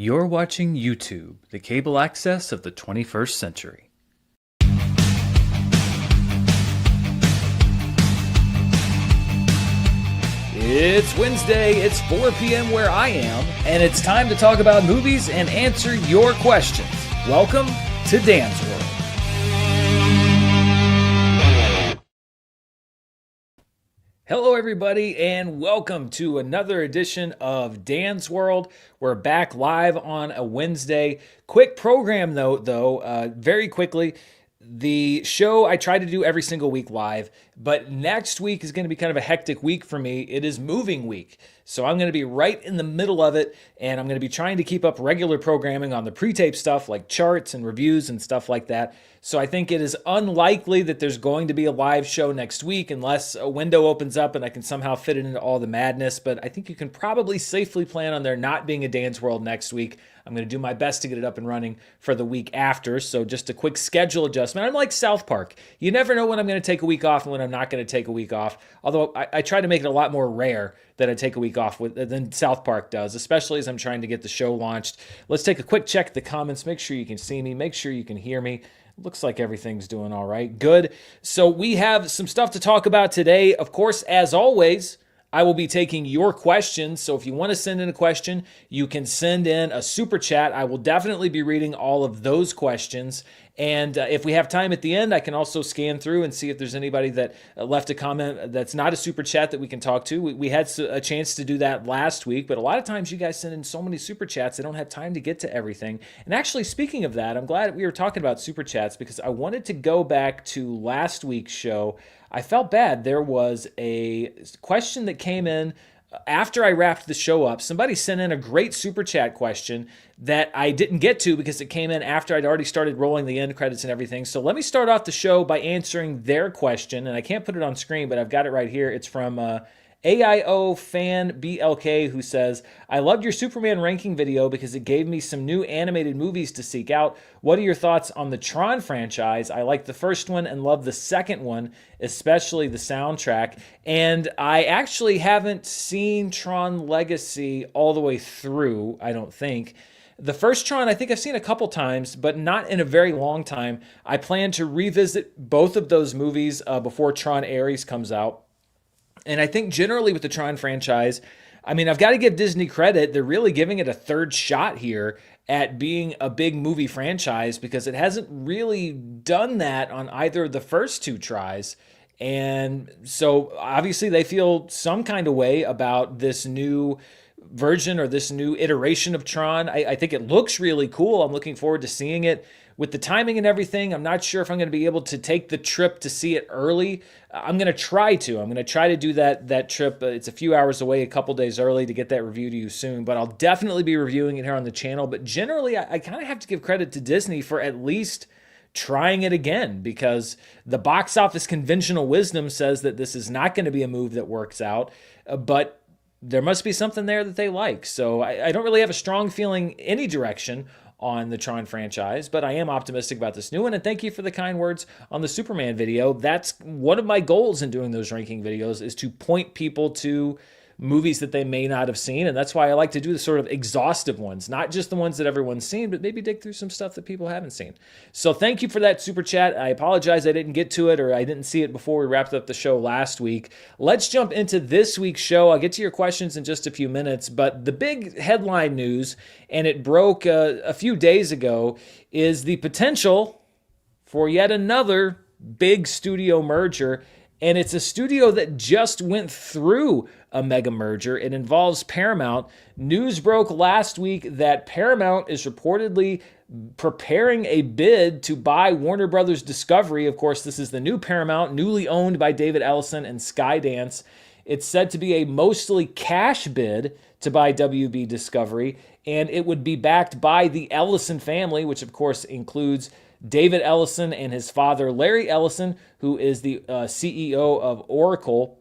You're watching YouTube, the cable access of the 21st century. It's Wednesday, it's 4 p.m. where I am, and it's time to talk about movies and answer your questions. Welcome to Dan's World. Hello everybody, and welcome to another edition of Dan's World. We're back live on a Wednesday. Quick program though, very quickly. The show I try to do every single week live, but next week is going to be kind of a hectic week for me. It is moving week. So I'm going to be right in the middle of it, and I'm going to be trying to keep up regular programming on the pre-tape stuff like charts and reviews and stuff like that. So I think it is unlikely that there's going to be a live show next week unless a window opens up and I can somehow fit it into all the madness. But I think you can probably safely plan on there not being a Dan's World next week. I'm going to do my best to get it up and running for the week after. So just a quick schedule adjustment. I'm like South Park. You never know when I'm going to take a week off and when I'm not going to take a week off. Although I try to make it a lot more rare that I take a week off than South Park does, especially as I'm trying to get the show launched. Let's take a quick check at the comments. Make sure you can see me. Make sure you can hear me. Looks like everything's doing all right. Good. So we have some stuff to talk about today. Of course, as always, I will be taking your questions. So if you want to send in a question, you can send in a super chat. I will definitely be reading all of those questions. And if we have time at the end, I can also scan through and see if there's anybody that left a comment that's not a super chat that we can talk to. We had a chance to do that last week, but a lot of times you guys send in so many super chats, I don't have time to get to everything. And actually, speaking of that, I'm glad we were talking about super chats because I wanted to go back to last week's show. I felt bad. There was a question that came in after I wrapped the show up. Somebody sent in a great super chat question that I didn't get to because it came in after I'd already started rolling the end credits and everything. So let me start off the show by answering their question, and I can't put it on screen, but I've got it right here. It's from AIO fan BLK, who says, I loved your Superman ranking video because it gave me some new animated movies to seek out. What are your thoughts on the Tron franchise? I like the first one and love the second one, especially the soundtrack. And I actually haven't seen Tron Legacy all the way through, I don't think. The first Tron, I think I've seen a couple times, but not in a very long time. I plan to revisit both of those movies before Tron Ares comes out. And I think generally with the Tron franchise, I mean, I've got to give Disney credit. They're really giving it a third shot here at being a big movie franchise because it hasn't really done that on either of the first two tries. And so obviously they feel some kind of way about this new version or this new iteration of Tron. I think it looks really cool. I'm looking forward to seeing it. With the timing and everything, I'm not sure if I'm going to be able to take the trip to see it early. I'm going to try to do that trip. It's a few hours away, a couple days early to get that review to you soon, but I'll definitely be reviewing it here on the channel. But generally, I kind of have to give credit to Disney for at least trying it again because the box office conventional wisdom says that this is not going to be a move that works out, but there must be something there that they like. So I don't really have a strong feeling any direction on the Tron franchise, but I am optimistic about this new one, and thank you for the kind words on the Superman video. That's one of my goals in doing those ranking videos is to point people to movies that they may not have seen, and that's why I like to do the sort of exhaustive ones, not just the ones that everyone's seen, but maybe dig through some stuff that people haven't seen. So thank you for that super chat. I apologize I didn't get to it or I didn't see it before we wrapped up the show last week. Let's jump into this week's show. I'll get to your questions in just a few minutes, but the big headline news, and it broke a few days ago, is the potential for yet another big studio merger. And it's a studio that just went through a mega merger. It involves Paramount. News broke last week that Paramount is reportedly preparing a bid to buy Warner Brothers Discovery. Of course, this is the new Paramount, newly owned by David Ellison and Skydance. It's said to be a mostly cash bid to buy WB Discovery, and it would be backed by the Ellison family, which of course includes David Ellison and his father, Larry Ellison, who is the CEO of Oracle.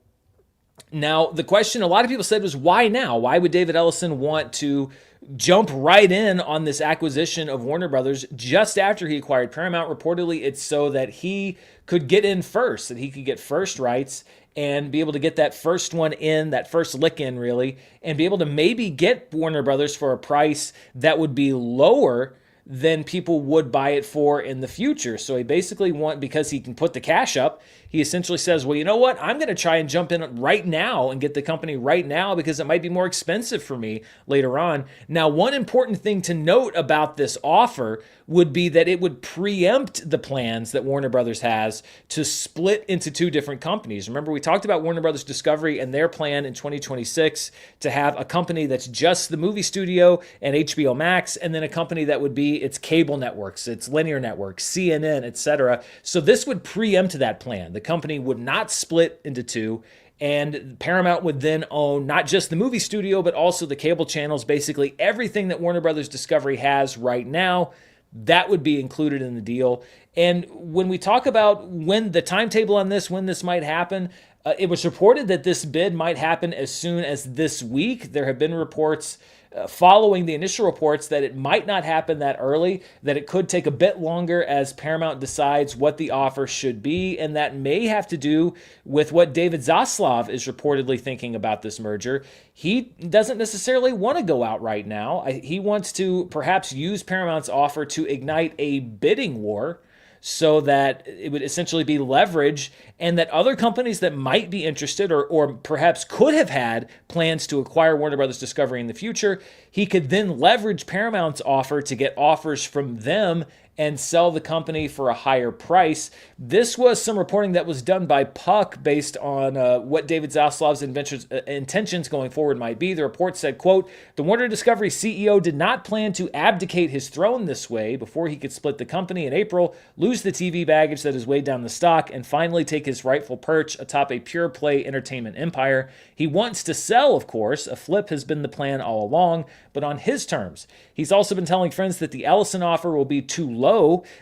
Now, the question a lot of people said was, why now? Why would David Ellison want to jump right in on this acquisition of Warner Brothers just after he acquired Paramount. Reportedly, it's so that he could get in first, that he could get first rights and be able to get that first one in, that first lick in, really, and be able to maybe get Warner Brothers for a price that would be lower than people would buy it for in the future. So he basically because he can put the cash up, he essentially says, well, you know what? I'm going to try and jump in right now and get the company right now because it might be more expensive for me later on. Now, one important thing to note about this offer would be that it would preempt the plans that Warner Brothers has to split into two different companies. Remember, we talked about Warner Brothers Discovery and their plan in 2026 to have a company that's just the movie studio and HBO Max, and then a company that would be its cable networks, its linear networks, CNN, etc. So this would preempt that plan. The company would not split into two, and Paramount would then own not just the movie studio, but also the cable channels, basically everything that Warner Brothers Discovery has right now. That would be included in the deal. And when we talk about when the timetable on this, when this might happen, it was reported that this bid might happen as soon as this week. There have been reports following the initial reports that it might not happen that early, that it could take a bit longer as Paramount decides what the offer should be, and that may have to do with what David Zaslav is reportedly thinking about this merger. He doesn't necessarily want to go out right now. He wants to perhaps use Paramount's offer to ignite a bidding war so that it would essentially be leverage, and that other companies that might be interested or perhaps could have had plans to acquire Warner Brothers Discovery in the future, he could then leverage Paramount's offer to get offers from them and sell the company for a higher price. This was some reporting that was done by Puck based on what David Zaslav's intentions going forward might be. The report said, quote, the Warner Discovery CEO did not plan to abdicate his throne this way before he could split the company in April, lose the TV baggage that has weighed down the stock, and finally take his rightful perch atop a pure play entertainment empire. He wants to sell, of course. A flip has been the plan all along, but on his terms. He's also been telling friends that the Ellison offer will be too low,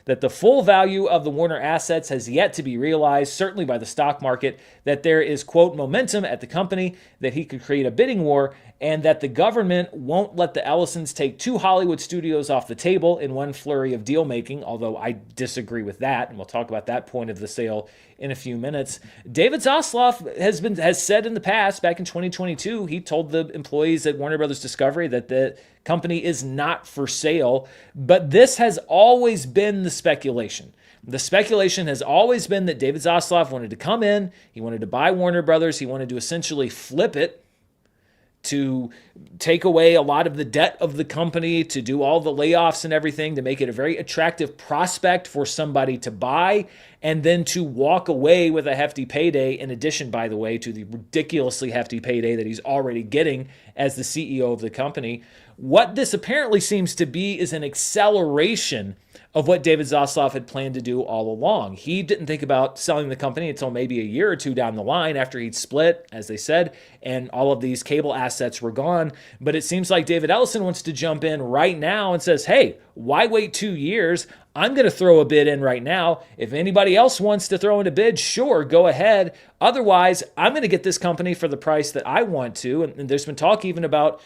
that the full value of the Warner assets has yet to be realized, certainly by the stock market, that there is, quote, momentum at the company, that he could create a bidding war, and that the government won't let the Ellisons take two Hollywood studios off the table in one flurry of deal making, although I disagree with that, and we'll talk about that point of the sale in a few minutes. David Zaslav has said in the past, back in 2022, he told the employees at Warner Brothers Discovery that the company is not for sale, but this has always been the speculation. The speculation has always been that David Zaslav wanted to come in, he wanted to buy Warner Brothers, he wanted to essentially flip it, to take away a lot of the debt of the company, to do all the layoffs and everything, to make it a very attractive prospect for somebody to buy, and then to walk away with a hefty payday, in addition, by the way, to the ridiculously hefty payday that he's already getting as the CEO of the company. What this apparently seems to be is an acceleration of what David Zaslav had planned to do all along. He didn't think about selling the company until maybe a year or two down the line after he'd split, as they said, and all of these cable assets were gone. But it seems like David Ellison wants to jump in right now and says, hey, why wait 2 years? I'm going to throw a bid in right now. If anybody else wants to throw in a bid, sure, go ahead. Otherwise, I'm going to get this company for the price that I want to. And there's been talk even about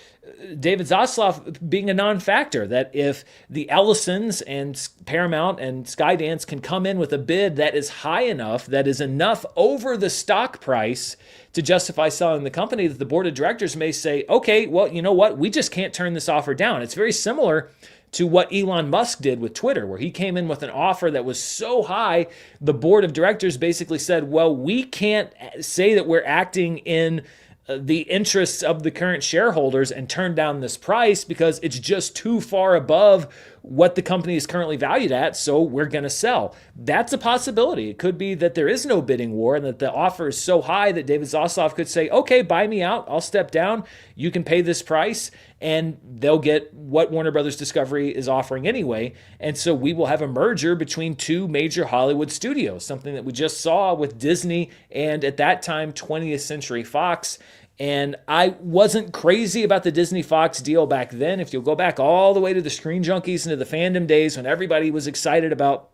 David Zaslav being a non-factor, that if the Ellisons and Paramount and Skydance can come in with a bid that is high enough, that is enough over the stock price to justify selling the company, that the board of directors may say, okay, well, you know what? We just can't turn this offer down. It's very similar to what Elon Musk did with Twitter, where he came in with an offer that was so high, the board of directors basically said, well, we can't say that we're acting in the interests of the current shareholders and turn down this price because it's just too far above what the company is currently valued at, so we're going to sell. That's a possibility. It could be that there is no bidding war and that the offer is so high that David Zaslav could say, okay, buy me out, I'll step down, you can pay this price, and they'll get what Warner Brothers Discovery is offering anyway. And so we will have a merger between two major Hollywood studios, something that we just saw with Disney and at that time 20th Century Fox. And I wasn't crazy about the Disney Fox deal back then. If you'll go back all the way to the Screen Junkies and to the fandom days when everybody was excited about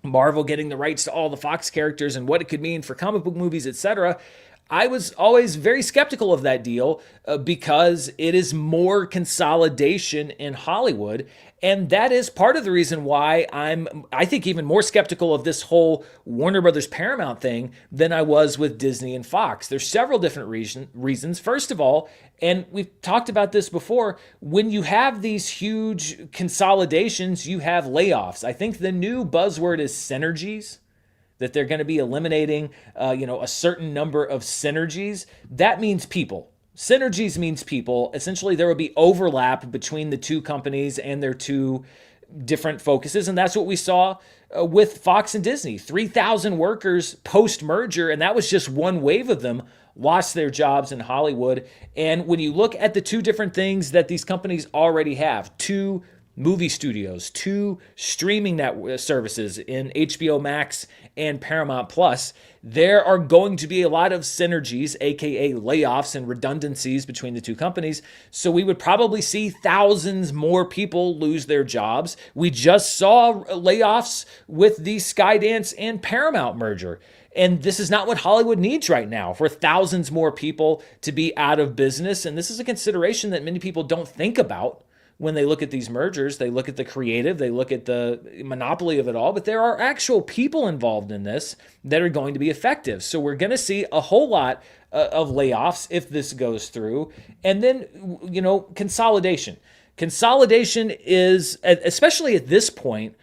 Marvel getting the rights to all the Fox characters and what it could mean for comic book movies, etc., I was always very skeptical of that deal because it is more consolidation in Hollywood. And that is part of the reason why I think, even more skeptical of this whole Warner Brothers Paramount thing than I was with Disney and Fox. There's several different reasons. First of all, and we've talked about this before, when you have these huge consolidations, you have layoffs. I think the new buzzword is synergies, that they're going to be eliminating, a certain number of synergies. That means people. Synergies means people. Essentially, there will be overlap between the two companies and their two different focuses. And that's what we saw with Fox and Disney. 3,000 workers post-merger, and that was just one wave of them, lost their jobs in Hollywood. And when you look at the two different things that these companies already have, two movie studios, two streaming network services in HBO Max and Paramount Plus, there are going to be a lot of synergies, aka layoffs and redundancies between the two companies. So we would probably see thousands more people lose their jobs. We just saw layoffs with the Skydance and Paramount merger. And this is not what Hollywood needs right now, for thousands more people to be out of business. And this is a consideration that many people don't think about when they look at these mergers. They look at the creative, they look at the monopoly of it all, but there are actual people involved in this that are going to be effective. So we're going to see a whole lot of layoffs if this goes through. And then, consolidation. Consolidation is, especially at this point,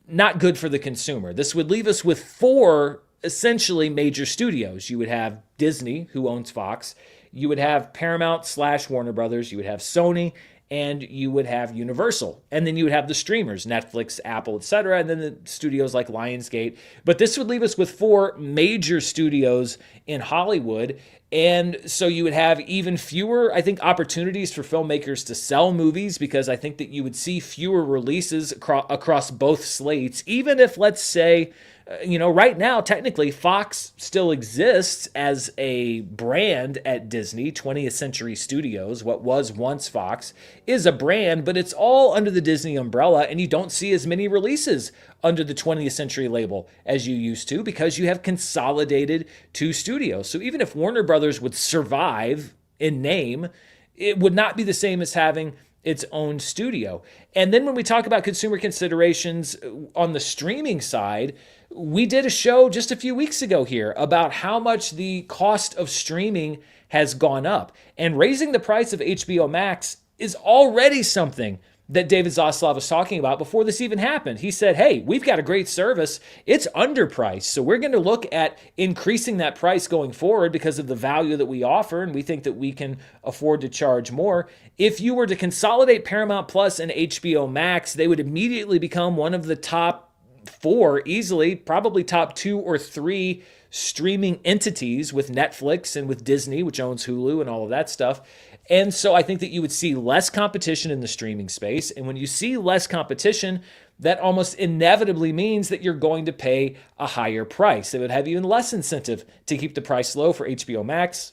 not good for the consumer. This would leave us with four essentially major studios. You would have Disney, who owns Fox. You would have Paramount/Warner Brothers. You would have Sony, and you would have Universal. And then you would have the streamers, Netflix, Apple, etc., and then the studios like Lionsgate. But this would leave us with four major studios in Hollywood. And so you would have even fewer, I think, opportunities for filmmakers to sell movies, because I think that you would see fewer releases across both slates, even if, let's say, right now, technically, Fox still exists as a brand at Disney. 20th Century Studios, what was once Fox, is a brand, but it's all under the Disney umbrella, and you don't see as many releases under the 20th Century label as you used to, because you have consolidated two studios. So even if Warner Brothers would survive in name, it would not be the same as having its own studio. And then when we talk about consumer considerations on the streaming side, we did a show just a few weeks ago here about how much the cost of streaming has gone up. And raising the price of HBO Max is already something that David Zaslav was talking about before this even happened. He said, hey, we've got a great service. It's underpriced. So we're going to look at increasing that price going forward because of the value that we offer, and we think that we can afford to charge more. If you were to consolidate Paramount Plus and HBO Max, they would immediately become one of the top four, easily, probably top two or three streaming entities, with Netflix and with Disney, which owns Hulu and all of that stuff. And so I think that you would see less competition in the streaming space. And when you see less competition, that almost inevitably means that you're going to pay a higher price. It would have even less incentive to keep the price low for HBO Max.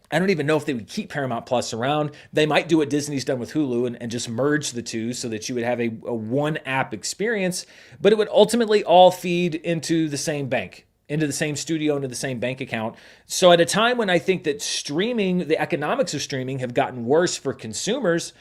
I don't even know if they would keep Paramount Plus around. They might do what Disney's done with Hulu and just merge the two so that you would have a one app experience, but it would ultimately all feed into the same bank, into the same studio, into the same bank account. So at a time when I think that streaming, the economics of streaming have gotten worse for consumers,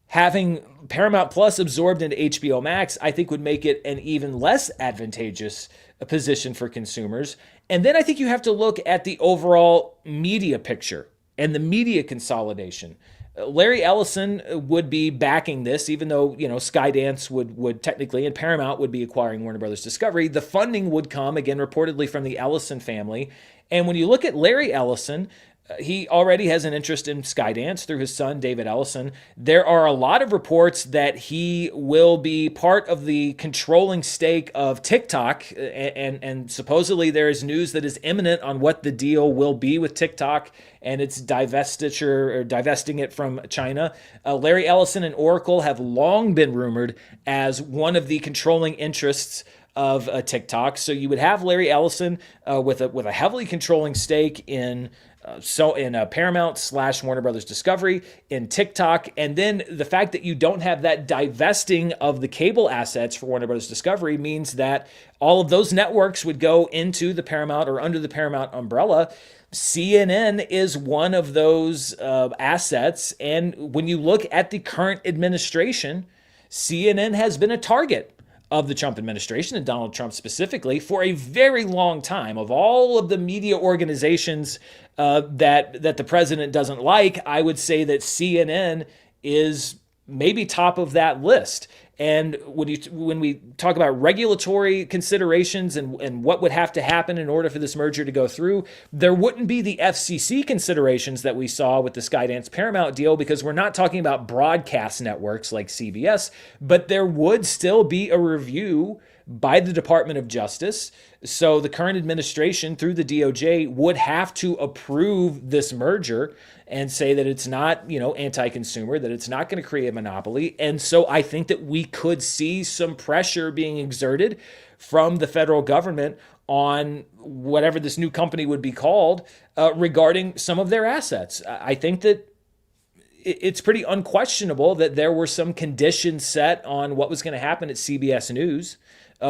having Paramount Plus absorbed into HBO Max, I think would make it an even less advantageous position for consumers. And then I think you have to look at the overall media picture and the media consolidation. Larry Ellison would be backing this, even though, Skydance would technically, and Paramount would be acquiring Warner Brothers Discovery. The funding would come, again, reportedly from the Ellison family. And when you look at Larry Ellison, he already has an interest in Skydance through his son, David Ellison. There are a lot of reports that he will be part of the controlling stake of TikTok, and supposedly there is news that is imminent on what the deal will be with TikTok and its divestiture, or divesting it from China. Larry Ellison and Oracle have long been rumored as one of the controlling interests of TikTok. So you would have Larry Ellison with a heavily controlling stake in Paramount / Warner Brothers Discovery, in TikTok, and then the fact that you don't have that divesting of the cable assets for Warner Brothers Discovery means that all of those networks would go into the Paramount or under the Paramount umbrella. CNN is one of those assets, and when you look at the current administration, CNN has been a target of the Trump administration and Donald Trump specifically for a very long time. Of all of the media organizations that the president doesn't like, I would say that CNN is maybe top of that list. And when we talk about regulatory considerations and what would have to happen in order for this merger to go through, there wouldn't be the FCC considerations that we saw with the Skydance Paramount deal, because we're not talking about broadcast networks like CBS, but there would still be a review by the Department of Justice. So the current administration through the DOJ would have to approve this merger and say that it's not, anti-consumer, that it's not going to create a monopoly. And so I think that we could see some pressure being exerted from the federal government on whatever this new company would be called regarding some of their assets. I think that it's pretty unquestionable that there were some conditions set on what was going to happen at CBS News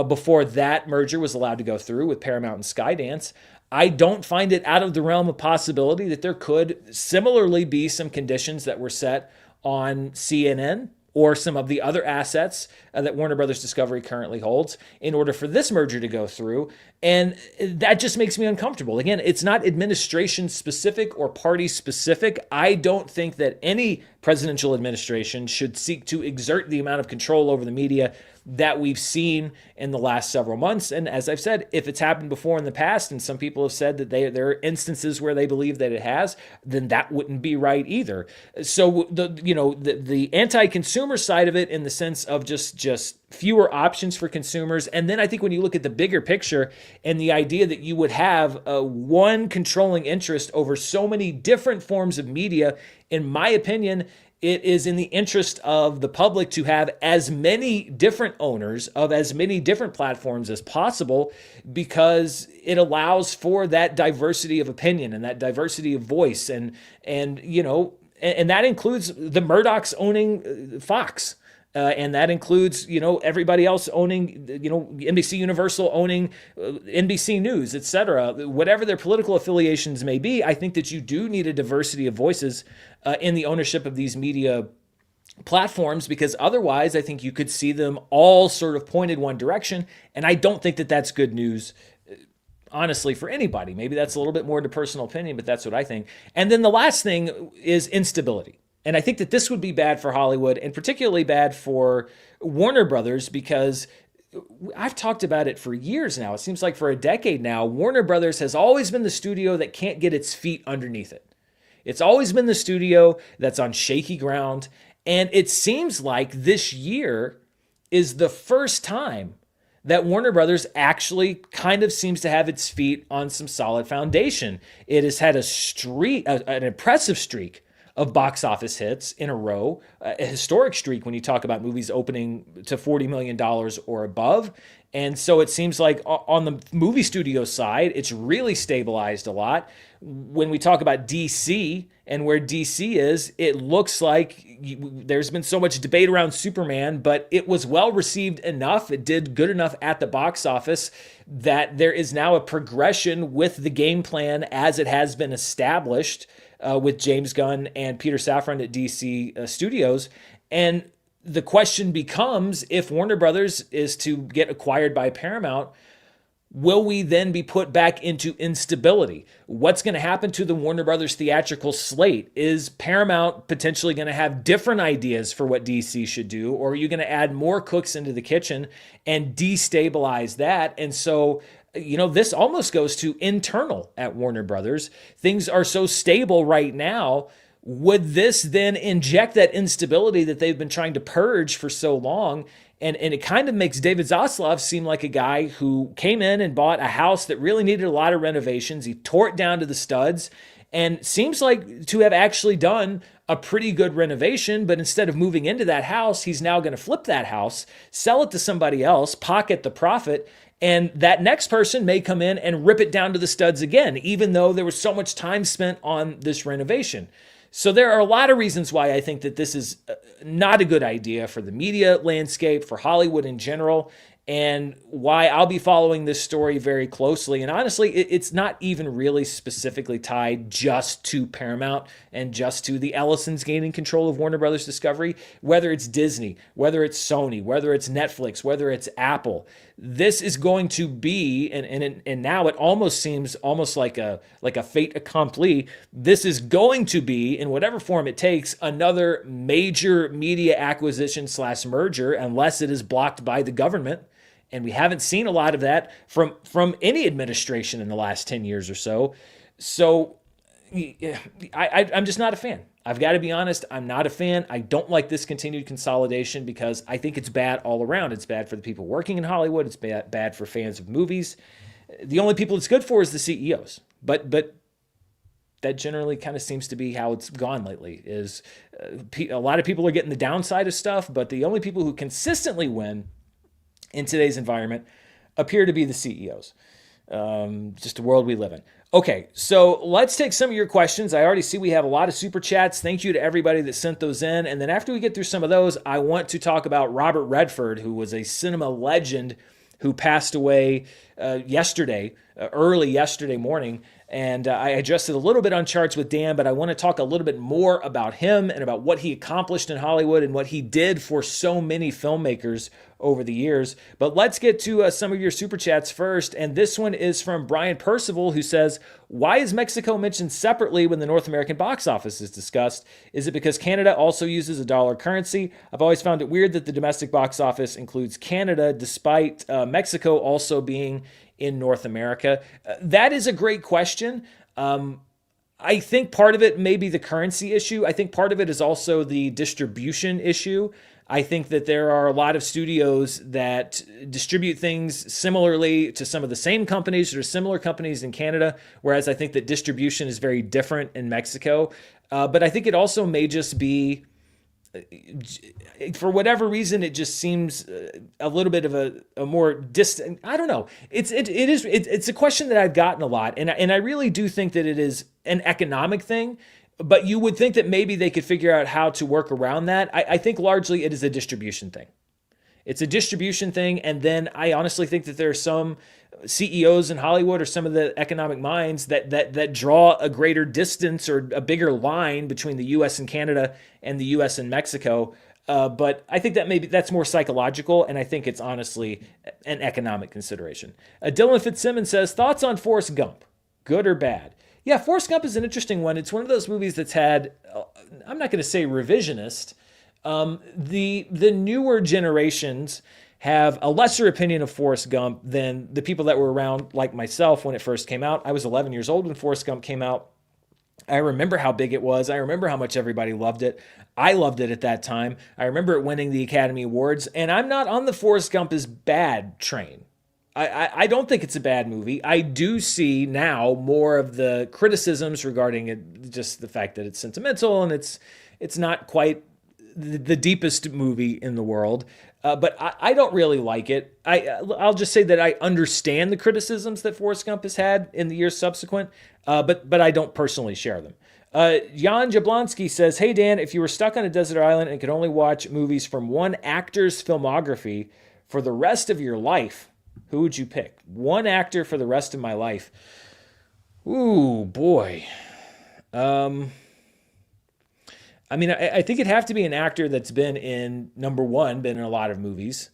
before that merger was allowed to go through with Paramount and Skydance. I don't find it out of the realm of possibility that there could similarly be some conditions that were set on CNN or some of the other assets that Warner Brothers Discovery currently holds in order for this merger to go through. And that just makes me uncomfortable. Again, it's not administration specific or party specific. I don't think that any presidential administration should seek to exert the amount of control over the media that we've seen in the last several months. And as I've said, if it's happened before in the past, and some people have said that there are instances where they believe that it has, then that wouldn't be right either. So the anti-consumer side of it, in the sense of just fewer options for consumers. And then I think when you look at the bigger picture and the idea that you would have one controlling interest over so many different forms of media, in my opinion, it is in the interest of the public to have as many different owners of as many different platforms as possible, because it allows for that diversity of opinion and that diversity of voice. And that includes the Murdochs owning Fox. And that includes, everybody else owning, NBC Universal owning NBC News, et cetera. Whatever their political affiliations may be, I think that you do need a diversity of voices in the ownership of these media platforms, because otherwise I think you could see them all sort of pointed one direction. And I don't think that that's good news, honestly, for anybody. Maybe that's a little bit more into personal opinion, but that's what I think. And then the last thing is instability. And I think that this would be bad for Hollywood, and particularly bad for Warner Brothers, because I've talked about it for years now. It seems like for a decade now, Warner Brothers has always been the studio that can't get its feet underneath it. It's always been the studio that's on shaky ground. And it seems like this year is the first time that Warner Brothers actually kind of seems to have its feet on some solid foundation. It has had an impressive streak of box office hits in a row, a historic streak when you talk about movies opening to $40 million or above. And so it seems like on the movie studio side, it's really stabilized a lot. When we talk about DC and where DC is, it looks like there's been so much debate around Superman, but it was well received enough. It did good enough at the box office that there is now a progression with the game plan as it has been established with James Gunn and Peter Safran at DC Studios. And the question becomes, if Warner Brothers is to get acquired by Paramount, will we then be put back into instability? What's going to happen to the Warner Brothers theatrical slate? Is Paramount potentially going to have different ideas for what DC should do? Or are you going to add more cooks into the kitchen and destabilize that? And so this almost goes to internal at Warner Brothers. Things are so stable right now. Would this then inject that instability that they've been trying to purge for so long? And it kind of makes David Zaslav seem like a guy who came in and bought a house that really needed a lot of renovations. He tore it down to the studs and seems like to have actually done a pretty good renovation, but instead of moving into that house, he's now going to flip that house, sell it to somebody else, pocket the profit, and that next person may come in and rip it down to the studs again, even though there was so much time spent on this renovation. So there are a lot of reasons why I think that this is not a good idea for the media landscape, for Hollywood in general, and why I'll be following this story very closely. And honestly, it's not even really specifically tied just to Paramount and just to the Ellisons gaining control of Warner Brothers Discovery. Whether it's Disney, whether it's Sony, whether it's Netflix, whether it's Apple, this is going to be, and now it almost seems almost like a fait accompli. This is going to be, in whatever form it takes, another major media acquisition slash merger, unless it is blocked by the government. And we haven't seen a lot of that from any administration in the last 10 years or so. So I'm just not a fan. I've got to be honest. I'm not a fan. I don't like this continued consolidation because I think it's bad all around. It's bad for the people working in Hollywood. It's bad for fans of movies. The only people it's good for is the CEOs. But that generally kind of seems to be how it's gone lately. Is a lot of people are getting the downside of stuff, but the only people who consistently win in today's environment appear to be the CEOs. Just the world we live in. Okay, so let's take some of your questions. I already see we have a lot of super chats. Thank you to everybody that sent those in. And then after we get through some of those, I want to talk about Robert Redford, who was a cinema legend who passed away yesterday, early yesterday morning. And I adjusted a little bit on charts with Dan, but I want to talk a little bit more about him and about what he accomplished in Hollywood and what he did for so many filmmakers over the years. But let's get to some of your super chats first. And this one is from Brian Percival, who says, why is Mexico mentioned separately when the North American box office is discussed? Is it because Canada also uses a dollar currency? I've always found it weird that the domestic box office includes Canada, despite Mexico also being in North America. That is a great question. I think part of it may be the currency issue. I think part of it is also the distribution issue. I think that there are a lot of studios that distribute things similarly to some of the same companies or similar companies in Canada, whereas I think that distribution is very different in Mexico. But I think it also may just be, for whatever reason, it just seems a little bit of a more distant. I don't know. It's a question that I've gotten a lot, and I really do think that it is an economic thing. But you would think that maybe they could figure out how to work around that. I think largely it is a distribution thing. It's a distribution thing, and then I honestly think that there are some CEOs in Hollywood or some of the economic minds that draw a greater distance or a bigger line between the U.S. and Canada and the U.S. and Mexico. But I think that maybe that's more psychological, and I think it's honestly an economic consideration. Dylan Fitzsimmons says, thoughts on Forrest Gump, good or bad? Yeah, Forrest Gump is an interesting one. It's one of those movies that's had, I'm not going to say revisionist. The newer generations have a lesser opinion of Forrest Gump than the people that were around, like myself, when it first came out. I was 11 years old when Forrest Gump came out. I remember how big it was. I remember how much everybody loved it. I loved it at that time. I remember it winning the Academy Awards, and I'm not on the Forrest Gump is bad train. I don't think it's a bad movie. I do see now more of the criticisms regarding it, just the fact that it's sentimental and it's not quite the deepest movie in the world. But I don't really like it. I'll just say that I understand the criticisms that Forrest Gump has had in the years subsequent, but I don't personally share them. Jan Jablonski says, hey, Dan, if you were stuck on a desert island and could only watch movies from one actor's filmography for the rest of your life, who would you pick? One actor for the rest of my life. Ooh, boy. I mean, I think it'd have to be an actor that's been in, number one, been in a lot of movies,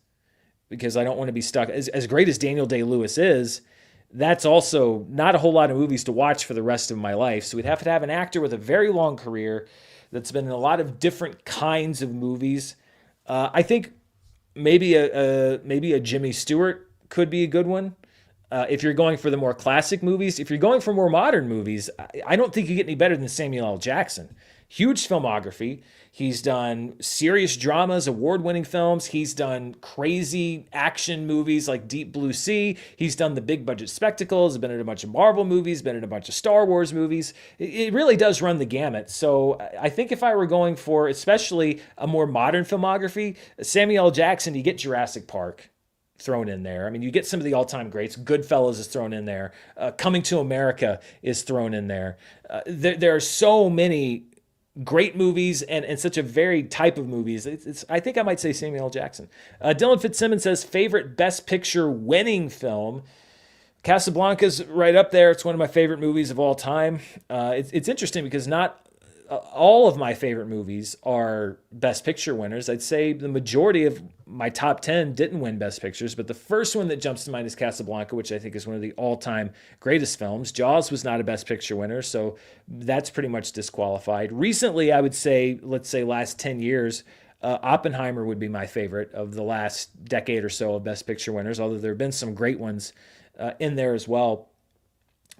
because I don't want to be stuck. As great as Daniel Day-Lewis is, that's also not a whole lot of movies to watch for the rest of my life. So we'd have to have an actor with a very long career that's been in a lot of different kinds of movies. I think maybe a Jimmy Stewart could be a good one. If you're going for the more classic movies. If you're going for more modern movies, I don't think you get any better than Samuel L. Jackson. huge filmography. He's done serious dramas, award-winning films. He's done crazy action movies like Deep Blue Sea. He's done the big budget spectacles, been in a bunch of Marvel movies, been in a bunch of Star Wars movies. It really does run the gamut. So I think if I were going for especially a more modern filmography, Samuel L. Jackson, you get Jurassic Park thrown in there. I mean, you get some of the all-time greats. Goodfellas is thrown in there. Coming to America is thrown in there. There are so many great movies and such a varied type of movies. I think I might say Samuel L. Jackson. Dylan Fitzsimmons says favorite Best Picture winning film. Casablanca's right up there. It's one of my favorite movies of all time. It's interesting because not all of my favorite movies are Best Picture winners. I'd say the majority of my top 10 didn't win Best Pictures, but the first one that jumps to mind is Casablanca, which I think is one of the all-time greatest films. Jaws was not a Best Picture winner, so that's pretty much disqualified. Recently, I would say, let's say last 10 years, Oppenheimer would be my favorite of the last decade or so of Best Picture winners, although there have been some great ones in there as well.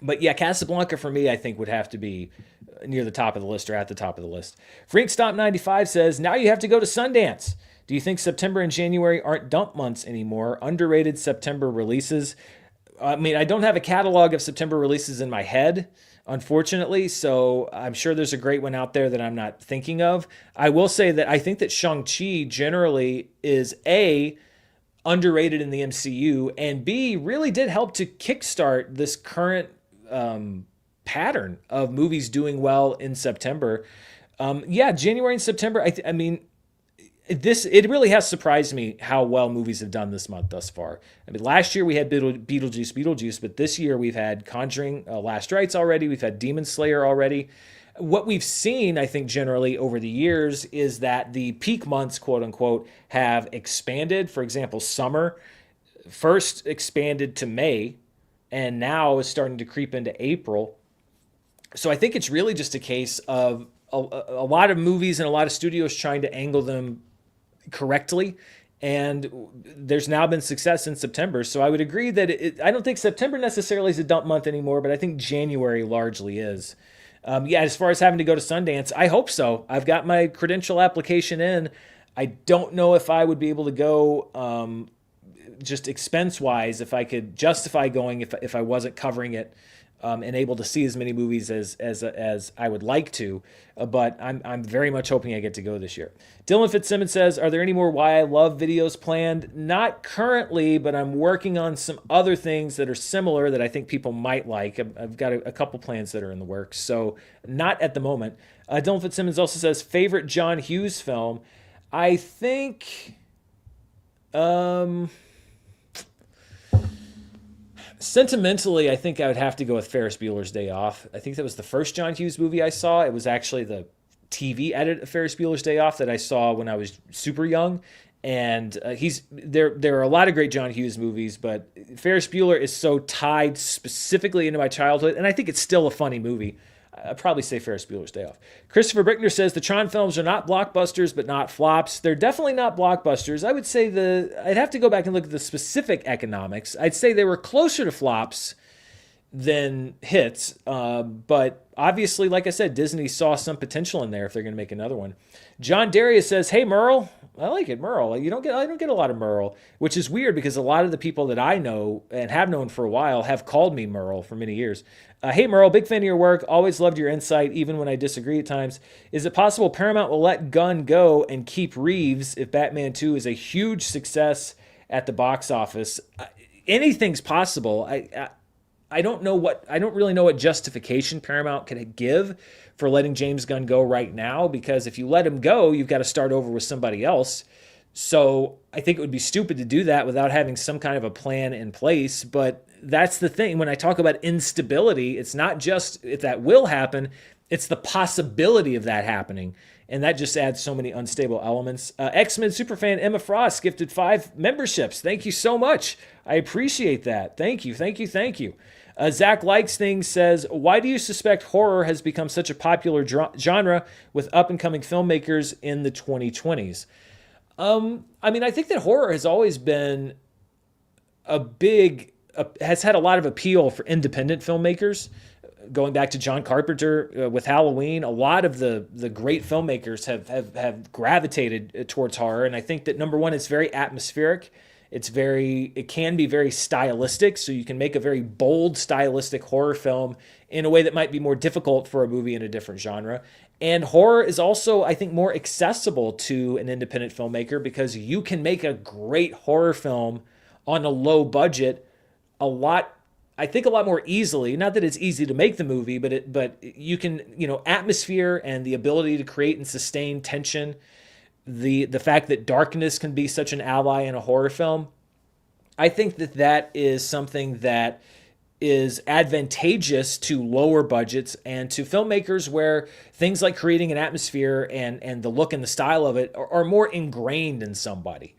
But yeah, Casablanca for me, I think would have to be near the top of the list or at the top of the list. Frank Stomp 95 says, now you have to go to Sundance. Do you think September and January aren't dump months anymore? Underrated September releases. I mean, I don't have a catalog of September releases in my head, unfortunately, so I'm sure there's a great one out there that I'm not thinking of. I will say that I think that Shang-Chi generally is underrated in the MCU, and B, really did help to kickstart this current pattern of movies doing well in September. Yeah, January and September. I mean, it really has surprised me how well movies have done this month thus far. I mean, last year we had Beetlejuice, but this year we've had Conjuring, Last Rites already. We've had Demon Slayer already. What we've seen, I think, generally over the years is that the peak months, quote unquote, have expanded. For example, summer first expanded to May, and now is starting to creep into April. So I think it's really just a case of a lot of movies and a lot of studios trying to angle them correctly. And there's now been success in September. So I would agree that I don't think September necessarily is a dump month anymore, but I think January largely is. Yeah, as far as having to go to Sundance, I hope so. I've got my credential application in. I don't know if I would be able to go just expense-wise, if I could justify going if I wasn't covering it and able to see as many movies as I would like to. But I'm very much hoping I get to go this year. Dylan Fitzsimmons says, are there any more Why I Love videos planned? Not currently, but I'm working on some other things that are similar that I think people might like. I've got a couple plans that are in the works, so not at the moment. Dylan Fitzsimmons also says, favorite John Hughes film? I think... Sentimentally, I think I would have to go with Ferris Bueller's Day Off. I think that was the first John Hughes movie I saw. It was actually the TV edit of Ferris Bueller's Day Off that I saw when I was super young. And there are a lot of great John Hughes movies, but Ferris Bueller is so tied specifically into my childhood, and I think it's still a funny movie. I'd probably say Ferris Bueller's Day Off. Christopher Brickner says the Tron films are not blockbusters, but not flops. They're definitely not blockbusters. I would say I'd have to go back and look at the specific economics. I'd say they were closer to flops than hits. But obviously, like I said, Disney saw some potential in there if they're going to make another one. John Darius says, hey, Merle. I like it, Merle. I don't get a lot of Merle, which is weird because a lot of the people that I know and have known for a while have called me Merle for many years. Hey, Merle, big fan of your work. Always loved your insight, even when I disagree at times. Is it possible Paramount will let Gunn go and keep Reeves if Batman 2 is a huge success at the box office? Anything's possible. I don't really know what justification Paramount can give for letting James Gunn go right now, because if you let him go, you've got to start over with somebody else. So I think it would be stupid to do that without having some kind of a plan in place. But that's the thing. When I talk about instability, it's not just if that will happen, it's the possibility of that happening. And that just adds so many unstable elements. X-Men superfan Emma Frost gifted 5 memberships. Thank you so much. I appreciate that. Thank you. Zach Likes Things says, why do you suspect horror has become such a popular genre with up-and-coming filmmakers in the 2020s? I mean, I think that horror has always been has had a lot of appeal for independent filmmakers. going back to John Carpenter with Halloween, a lot of the great filmmakers have gravitated towards horror, and I think that number one, it's very atmospheric. It can be very stylistic, so you can make a very bold stylistic horror film in a way that might be more difficult for a movie in a different genre. And horror is also, I think, more accessible to an independent filmmaker because you can make a great horror film on a low budget a lot, I think, a lot more easily. Not that it's easy to make the movie, but you can, atmosphere and the ability to create and sustain tension, the fact that darkness can be such an ally in a horror film. I think that is something that is advantageous to lower budgets and to filmmakers where things like creating an atmosphere and the look and the style of it are more ingrained in somebody.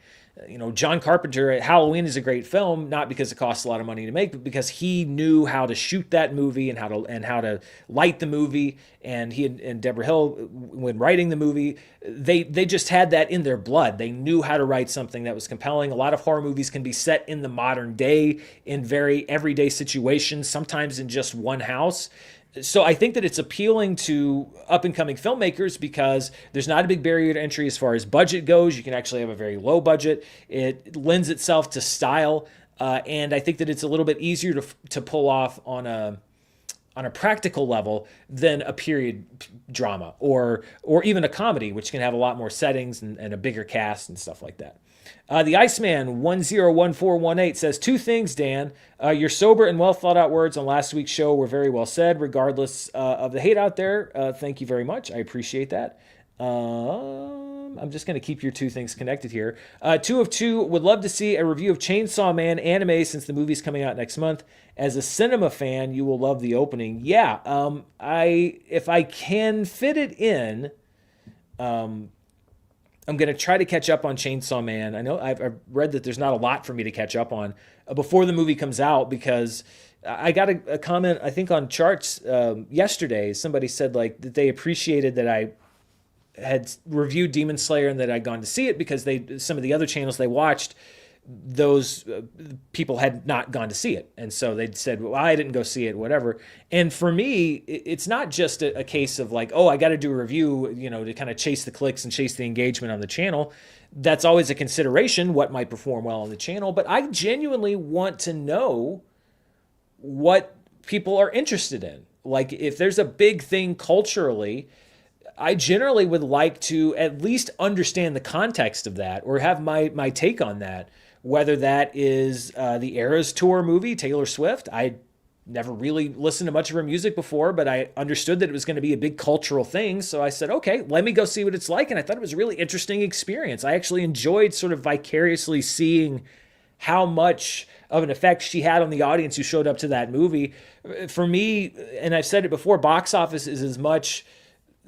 John Carpenter, Halloween is a great film, not because it costs a lot of money to make, but because he knew how to shoot that movie and how to light the movie. And he and Deborah Hill, when writing the movie, they just had that in their blood. They knew how to write something that was compelling. A lot of horror movies can be set in the modern day in very everyday situations, sometimes in just one house. So I think that it's appealing to up and coming filmmakers because there's not a big barrier to entry as far as budget goes. You can actually have a very low budget. It lends itself to style, and I think that it's a little bit easier to pull off on a practical level than a period drama or even a comedy, which can have a lot more settings and a bigger cast and stuff like that. The Iceman 101418 says, two things, Dan. Your sober and well thought out words on last week's show were very well said, regardless of the hate out there. Thank you very much. I appreciate that. I'm just going to keep your two things connected here. Two of two, would love to see a review of Chainsaw Man anime since the movie's coming out next month. As a cinema fan, you will love the opening. Yeah, if I can fit it in, I'm going to try to catch up on Chainsaw Man. I know I've read that there's not a lot for me to catch up on before the movie comes out because I got a comment, I think, on charts yesterday. Somebody said like that they appreciated that I had reviewed Demon Slayer and that I'd gone to see it because some of the other channels they watched, those people had not gone to see it. And so they'd said, well, I didn't go see it, whatever. And for me, it's not just a case of like, oh, I got to do a review, to kind of chase the clicks and chase the engagement on the channel. That's always a consideration, what might perform well on the channel. But I genuinely want to know what people are interested in. Like if there's a big thing culturally, I generally would like to at least understand the context of that or have my take on that. Whether that is the Eras Tour movie, Taylor Swift. I never really listened to much of her music before, but I understood that it was going to be a big cultural thing. So I said, okay, let me go see what it's like. And I thought it was a really interesting experience. I actually enjoyed sort of vicariously seeing how much of an effect she had on the audience who showed up to that movie. For me, and I've said it before, box office is as much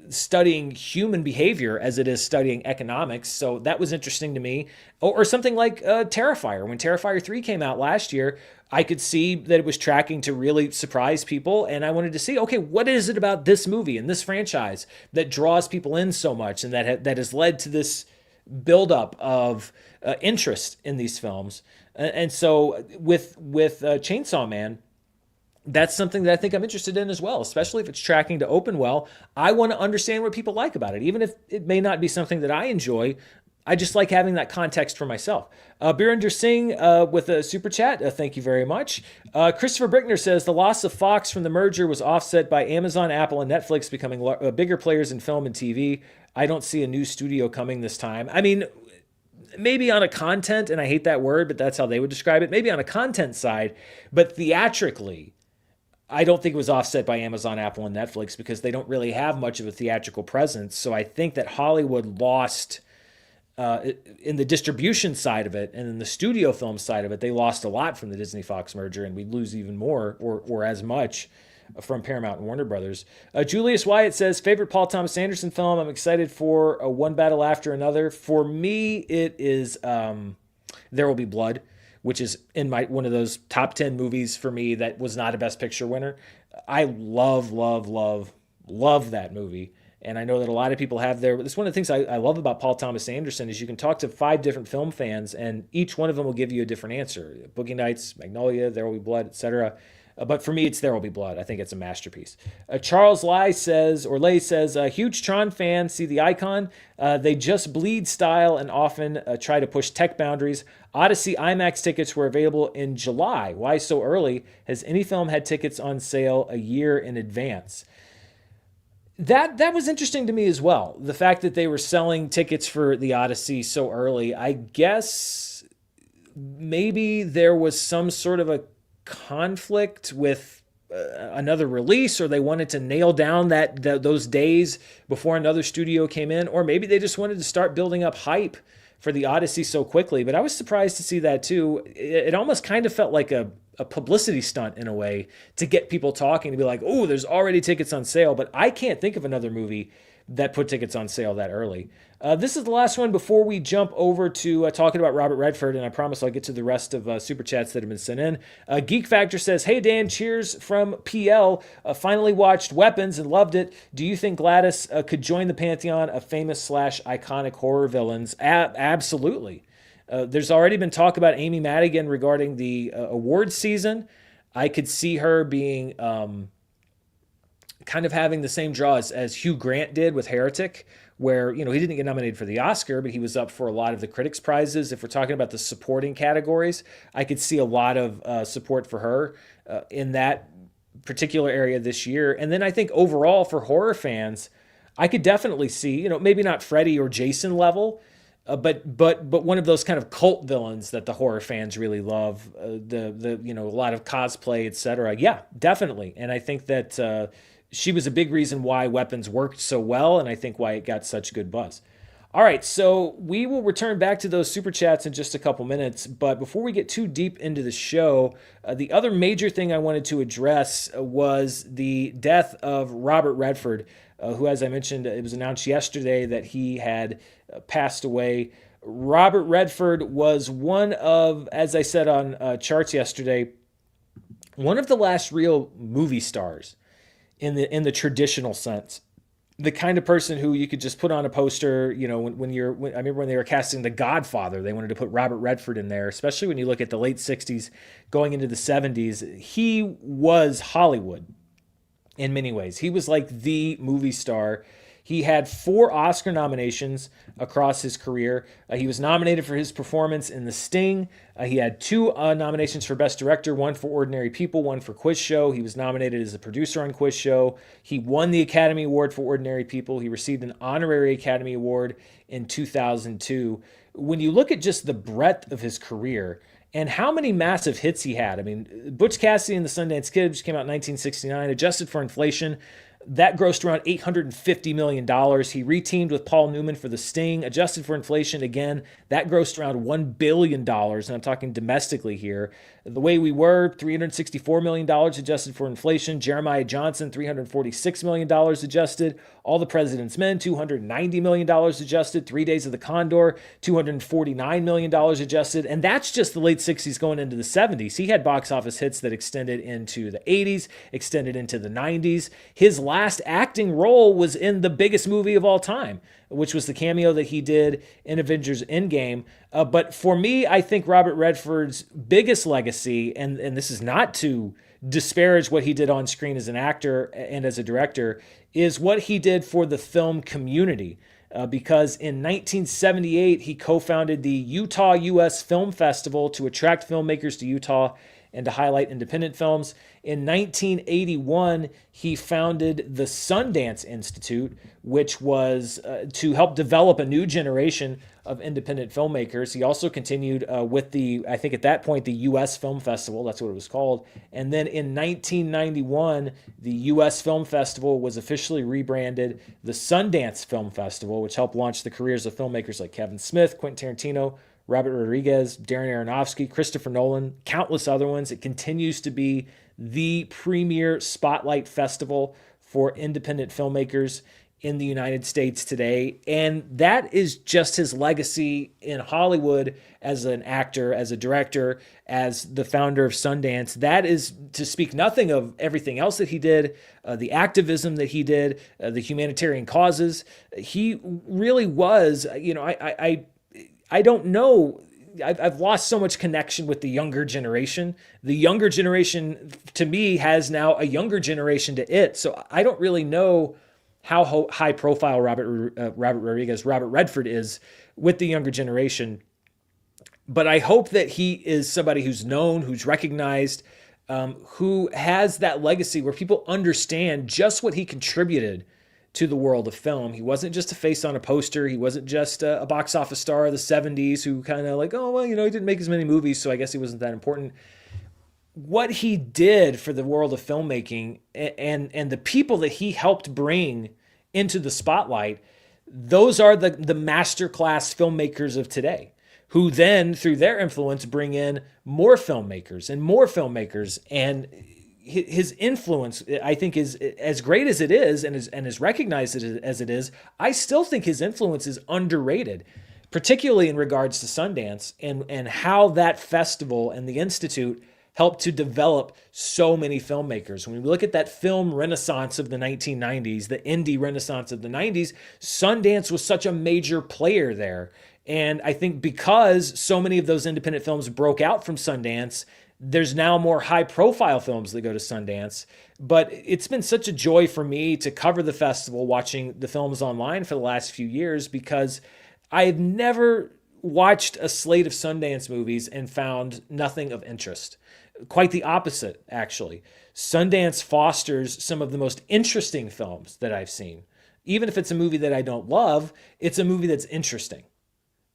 studying human behavior as it is studying economics. So that was interesting to me. Or something like Terrifier. When Terrifier 3 came out last year, I could see that it was tracking to really surprise people. And I wanted to see, okay, what is it about this movie and this franchise that draws people in so much and that has led to this buildup of interest in these films. And so with Chainsaw Man, that's something that I think I'm interested in as well, especially if it's tracking to open well. I want to understand what people like about it, even if it may not be something that I enjoy. I just like having that context for myself. Birinder Singh with a super chat. Thank you very much. Christopher Brickner says the loss of Fox from the merger was offset by Amazon, Apple, and Netflix becoming bigger players in film and TV. I don't see a new studio coming this time. I mean, maybe on a content, and I hate that word, but that's how they would describe it. Maybe on a content side, but theatrically, I don't think it was offset by Amazon, Apple, and Netflix because they don't really have much of a theatrical presence. So I think that Hollywood lost in the distribution side of it and in the studio film side of it, they lost a lot from the Disney-Fox merger, and we'd lose even more or as much from Paramount and Warner Brothers. Julius Wyatt says, favorite Paul Thomas Anderson film? I'm excited for One Battle After Another. For me, it is There Will Be Blood, which is in one of those top 10 movies for me that was not a Best Picture winner. I love that movie. And I know that a lot of people have it's one of the things I love about Paul Thomas Anderson is you can talk to 5 different film fans and each one of them will give you a different answer. Boogie Nights, Magnolia, There Will Be Blood, etc. But for me, it's There Will Be Blood. I think it's a masterpiece. Charles Lay says, huge Tron fan, see the icon. They just bleed style and often try to push tech boundaries. Odyssey IMAX tickets were available in July. Why so early? Has any film had tickets on sale a year in advance? That was interesting to me as well. The fact that they were selling tickets for the Odyssey so early. I guess maybe there was some sort of a conflict with another release, or they wanted to nail down those days before another studio came in, or maybe they just wanted to start building up hype for the Odyssey so quickly. But I was surprised to see that too. It almost kind of felt like a publicity stunt in a way to get people talking, to be like, oh, there's already tickets on sale. But I can't think of another movie that put tickets on sale that early. This is the last one before we jump over to talking about Robert Redford, and I promise I'll get to the rest of Super Chats that have been sent in. Geek Factor says, hey, Dan, cheers from PL. Finally watched Weapons and loved it. Do you think Gladys could join the pantheon of famous / iconic horror villains? Absolutely. There's already been talk about Amy Madigan regarding the awards season. I could see her being kind of having the same draw as Hugh Grant did with Heretic, where, he didn't get nominated for the Oscar, but he was up for a lot of the critics' prizes. If we're talking about the supporting categories, I could see a lot of support for her in that particular area this year. And then I think overall for horror fans, I could definitely see, maybe not Freddy or Jason level, but one of those kind of cult villains that the horror fans really love, a lot of cosplay, etc. Yeah, definitely. And I think that she was a big reason why Weapons worked so well, and I think why it got such good buzz. All right, so we will return back to those super chats in just a couple minutes, but before we get too deep into the show, the other major thing I wanted to address was the death of Robert Redford, who, as I mentioned, it was announced yesterday that he had passed away. Robert Redford was one of, as I said on charts yesterday, one of the last real movie stars in the traditional sense. The kind of person who you could just put on a poster, I remember when they were casting The Godfather, they wanted to put Robert Redford in there, especially when you look at the late 60s going into the 70s. He was Hollywood in many ways. He was like the movie star. He had 4 Oscar nominations across his career. He was nominated for his performance in The Sting. He had 2 nominations for Best Director, one for Ordinary People, one for Quiz Show. He was nominated as a producer on Quiz Show. He won the Academy Award for Ordinary People. He received an honorary Academy Award in 2002. When you look at just the breadth of his career and how many massive hits he had, I mean, Butch Cassidy and the Sundance Kid, which came out in 1969, adjusted for inflation, that grossed around $850 million. He reteamed with Paul Newman for The Sting. Adjusted for inflation, again, that grossed around $1 billion, and I'm talking domestically here. The Way We Were, $364 million adjusted for inflation. Jeremiah Johnson, $346 million adjusted. All the President's Men, $290 million adjusted. 3 Days of the Condor, $249 million adjusted. And that's just the late 60s going into the 70s. He had box office hits that extended into the 80s, extended into the 90s. His last acting role was in the biggest movie of all time, which was the cameo that he did in Avengers Endgame. But for me, I think Robert Redford's biggest legacy, and this is not to disparage what he did on screen as an actor and as a director, is what he did for the film community. Because in 1978, he co-founded the Utah U.S. Film Festival to attract filmmakers to Utah and to highlight independent films. In 1981, he founded the Sundance Institute, which was to help develop a new generation of independent filmmakers. He also continued with I think at that point, the U.S. Film Festival, that's what it was called. And then in 1991, the U.S. Film Festival was officially rebranded the Sundance Film Festival, which helped launch the careers of filmmakers like Kevin Smith, Quentin Tarantino, Robert Rodriguez, Darren Aronofsky, Christopher Nolan, countless other ones. It continues to be the premier spotlight festival for independent filmmakers in the United States today. And that is just his legacy in Hollywood as an actor, as a director, as the founder of Sundance. That is to speak nothing of everything else that he did, the activism that he did, the humanitarian causes. He really was, I don't know I've lost so much connection with the younger generation. The younger generation, to me, has now a younger generation to it. So I don't really know how high profile Robert Redford is with the younger generation. But I hope that he is somebody who's known, who's recognized, who has that legacy where people understand just what he contributed to the world of film. He wasn't just a face on a poster. He wasn't just a box office star of the 70s who kind of like, oh, well, he didn't make as many movies, so I guess he wasn't that important. What he did for the world of filmmaking and the people that he helped bring into the spotlight, those are the masterclass filmmakers of today, who then, through their influence, bring in more filmmakers and more filmmakers. And his influence, I think, is as great as it is and as recognized as it is. I still think his influence is underrated, particularly in regards to Sundance and how that festival and the Institute helped to develop so many filmmakers. When we look at that film renaissance of the 1990s, the indie renaissance of the 90s, Sundance was such a major player there. And I think because so many of those independent films broke out from Sundance, there's now more high profile films that go to Sundance. But it's been such a joy for me to cover the festival, watching the films online for the last few years, because I've never watched a slate of Sundance movies and found nothing of interest. Quite the opposite, actually. Sundance fosters some of the most interesting films that I've seen. Even if it's a movie that I don't love, it's a movie that's interesting.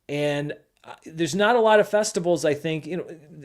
And there's not a lot of festivals, I think.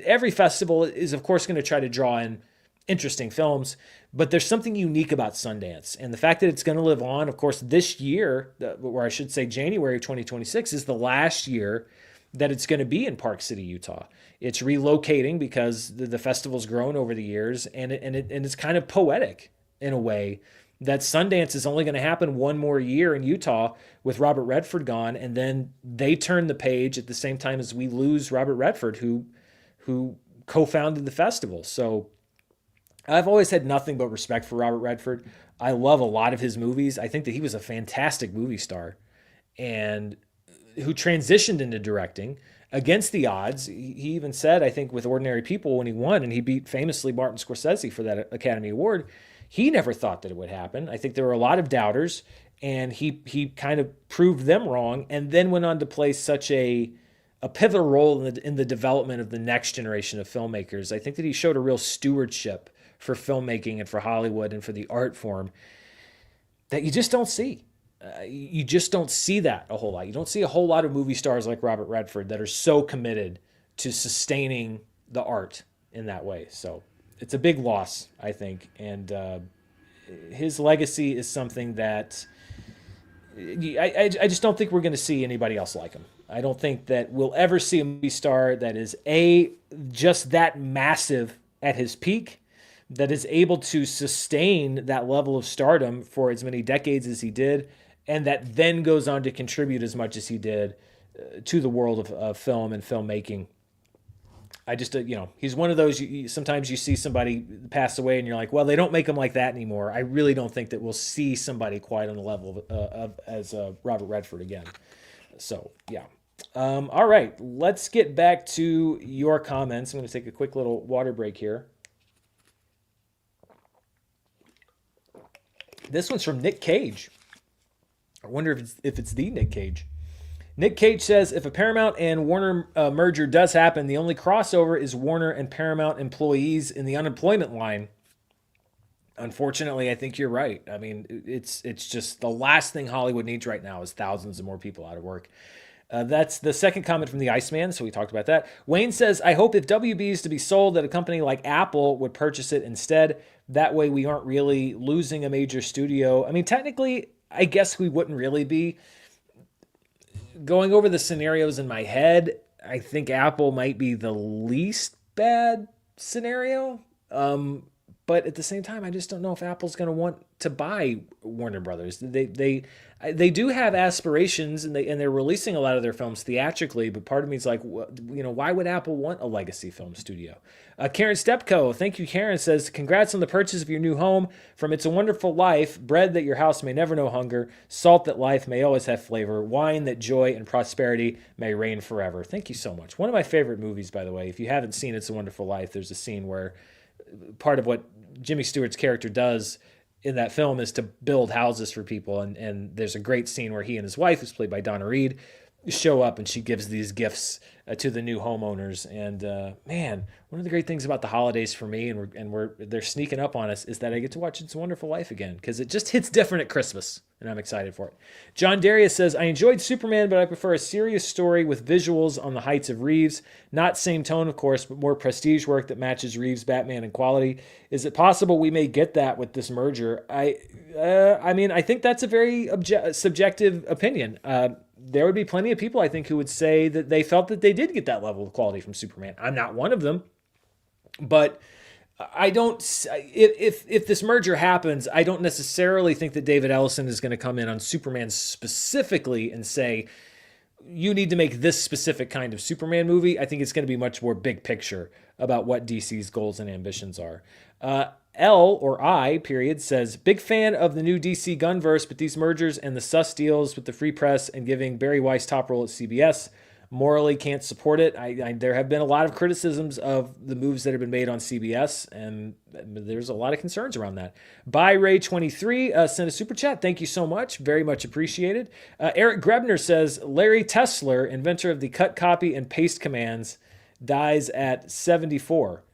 Every festival is, of course, going to try to draw in interesting films, but there's something unique about Sundance. And the fact that it's going to live on, of course, this year, or I should say January of 2026, is the last year that it's going to be in Park City, Utah. It's relocating because the festival's grown over the years, and it's kind of poetic in a way that Sundance is only going to happen one more year in Utah with Robert Redford gone, and then they turn the page at the same time as we lose Robert Redford, who co-founded the festival. So I've always had nothing but respect for Robert Redford. I love a lot of his movies. I think that he was a fantastic movie star and who transitioned into directing against the odds. He even said, I think, with Ordinary People when he won, and he beat famously Martin Scorsese for that Academy Award, he never thought that it would happen. I think there were a lot of doubters, and he kind of proved them wrong, and then went on to play such a pivotal role in the development of the next generation of filmmakers. I think that he showed a real stewardship for filmmaking and for Hollywood and for the art form that you just don't see. You just don't see that a whole lot. You don't see a whole lot of movie stars like Robert Redford that are so committed to sustaining the art in that way. So it's a big loss, I think. And his legacy is something that I just don't think we're going to see anybody else like him. I don't think that we'll ever see a movie star that is just that massive at his peak, that is able to sustain that level of stardom for as many decades as he did, and that then goes on to contribute as much as he did to the world of film and filmmaking. I just, he's one of those, sometimes you see somebody pass away and you're like, well, they don't make them like that anymore. I really don't think that we'll see somebody quite on the level as Robert Redford again. So, yeah. All right, let's get back to your comments. I'm going to take a quick little water break here. This one's from Nick Cage. I wonder if it's the Nick Cage. Nick Cage says, if a Paramount and Warner merger does happen, the only crossover is Warner and Paramount employees in the unemployment line. Unfortunately, I think you're right. I mean, it's just the last thing Hollywood needs right now is thousands of more people out of work. That's the second comment from the Iceman, so we talked about that. Wayne says, I hope if WB is to be sold that a company like Apple would purchase it instead. That way we aren't really losing a major studio. I mean, technically, I guess we wouldn't really be. Going over the scenarios in my head, I think Apple might be the least bad scenario. But at the same time, I just don't know if Apple's going to want to buy Warner Brothers. They do have aspirations, and they're releasing a lot of their films theatrically. But part of me is like, why would Apple want a legacy film studio? Karen Stepko, thank you, Karen, says, congrats on the purchase of your new home. From It's a Wonderful Life, bread that your house may never know hunger, salt that life may always have flavor, wine that joy and prosperity may reign forever. Thank you so much. One of my favorite movies, by the way. If you haven't seen It's a Wonderful Life, there's a scene where part of what Jimmy Stewart's character does in that film is to build houses for people. And there's a great scene where he and his wife, who's played by Donna Reed, show up and she gives these gifts to the new homeowners. And man, one of the great things about the holidays for me, and they're sneaking up on us, is that I get to watch It's a Wonderful Life again because it just hits different at Christmas, and I'm excited for it. John Darius says, I enjoyed Superman, but I prefer a serious story with visuals on the heights of Reeves. Not same tone, of course, but more prestige work that matches Reeves' Batman in quality. Is it possible we may get that with this merger? I mean, I think that's a very subjective opinion. There would be plenty of people, I think, who would say that they felt that they did get that level of quality from Superman. I'm not one of them, but I don't. If this merger happens, I don't necessarily think that David Ellison is going to come in on Superman specifically and say, you need to make this specific kind of Superman movie. I think it's going to be much more big picture about what DC's goals and ambitions are. L or I period says, big fan of the new DC Gunverse, but these mergers and the sus deals with the Free Press and giving Barry Weiss top role at CBS morally can't support it. There have been a lot of criticisms of the moves that have been made on CBS, and there's a lot of concerns around that. By Ray23 sent a super chat. Thank you so much. Very much appreciated. Eric Grebner says, Larry Tesler, inventor of the cut, copy, and paste commands, dies at 74.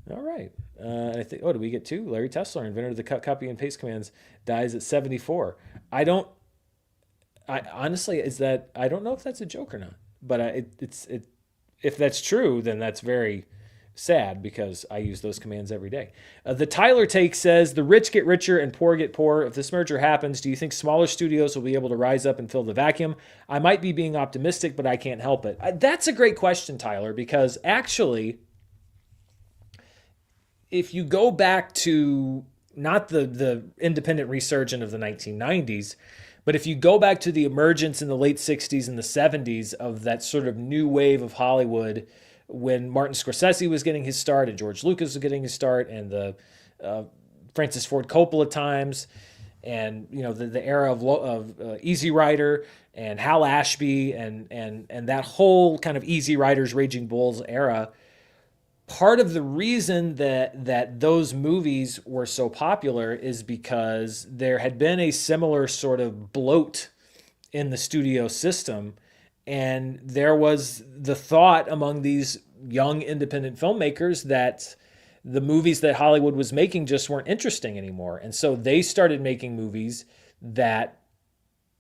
All right. I think. Oh, did we get two? Larry Tesler, inventor of the cut, copy, and paste commands, dies at 74. I honestly, I don't know if that's a joke or not. But if that's true, then that's very sad because I use those commands every day. The Tyler take says, the rich get richer and poor get poorer. If this merger happens, do you think smaller studios will be able to rise up and fill the vacuum? I might be being optimistic, but I can't help it. That's a great question, Tyler, because actually, if you go back to not the independent resurgence of the 1990s, but if you go back to the emergence in the late 60s and the 70s of that sort of new wave of Hollywood, when Martin Scorsese was getting his start and George Lucas was getting his start, and the Francis Ford Coppola times, and the era of Easy Rider and Hal Ashby and that whole kind of Easy Riders, Raging Bulls era. Part of the reason that those movies were so popular is because there had been a similar sort of bloat in the studio system, and there was the thought among these young independent filmmakers that the movies that Hollywood was making just weren't interesting anymore. And so they started making movies that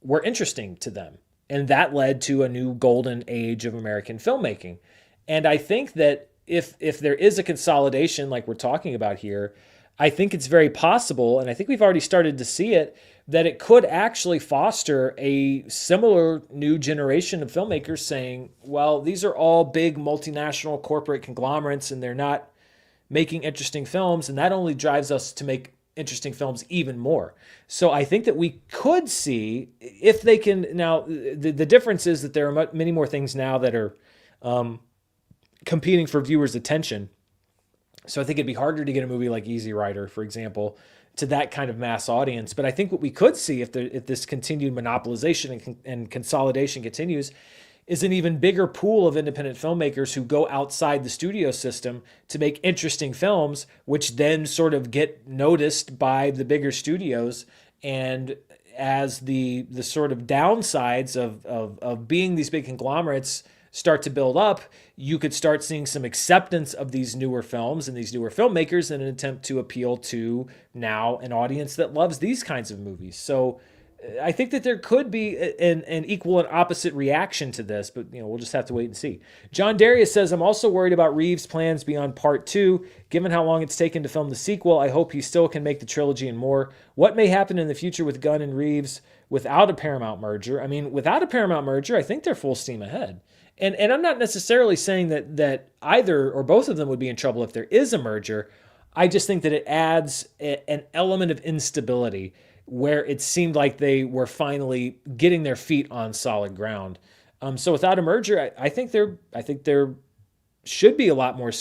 were interesting to them. And that led to a new golden age of American filmmaking. And I think that if there is a consolidation like we're talking about here, I think it's very possible, and I think we've already started to see it, that it could actually foster a similar new generation of filmmakers saying, well, these are all big multinational corporate conglomerates and they're not making interesting films, and that only drives us to make interesting films even more. So I think that we could see, if they can, now the difference is that there are many more things now that are competing for viewers' attention. So I think it'd be harder to get a movie like Easy Rider, for example, to that kind of mass audience. But I think what we could see if this continued monopolization and consolidation continues is an even bigger pool of independent filmmakers who go outside the studio system to make interesting films, which then sort of get noticed by the bigger studios. And as the sort of downsides of being these big conglomerates start to build up, you could start seeing some acceptance of these newer films and these newer filmmakers in an attempt to appeal to now an audience that loves these kinds of movies. So I think that there could be an equal and opposite reaction to this, but we'll just have to wait and see. John Darius says, I'm also worried about Reeves' plans beyond part 2. Given how long it's taken to film the sequel, I hope he still can make the trilogy and more. What may happen in the future with Gunn and Reeves without a Paramount merger? I mean, without a Paramount merger, I think they're full steam ahead. And I'm not necessarily saying that either or both of them would be in trouble if there is a merger. I just think that it adds an element of instability where it seemed like they were finally getting their feet on solid ground. So without a merger, I think they're should be a lot more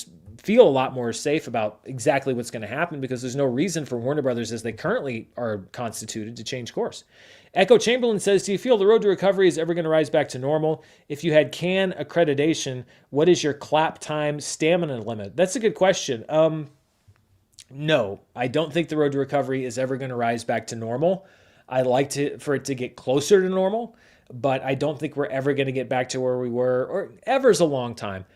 feel a lot more safe about exactly what's going to happen because there's no reason for Warner Brothers as they currently are constituted to change course. Echo Chamberlain says, do you feel the road to recovery is ever going to rise back to normal? If you had can accreditation, what is your clap time stamina limit? That's a good question. No, I don't think the road to recovery is ever going to rise back to normal. I like for it to get closer to normal, but I don't think we're ever going to get back to where we were, or ever's a long time.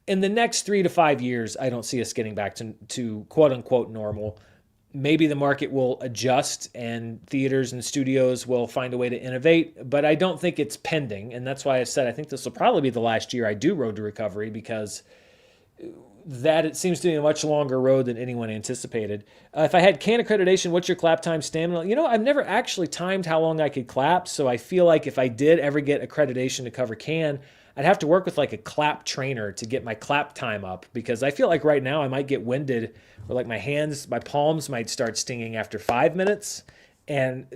In the next 3 to 5 years, I don't see us getting back to quote unquote normal. Maybe the market will adjust and theaters and studios will find a way to innovate, but I don't think it's pending. And that's why I said I think this will probably be the last year I do Road to Recovery because that it seems to be a much longer road than anyone anticipated. If I had can accreditation, what's your clap time stamina? I've never actually timed how long I could clap, so I feel like if I did ever get accreditation to cover can, I'd have to work with like a clap trainer to get my clap time up because I feel like right now I might get winded or like my palms might start stinging after 5 minutes. And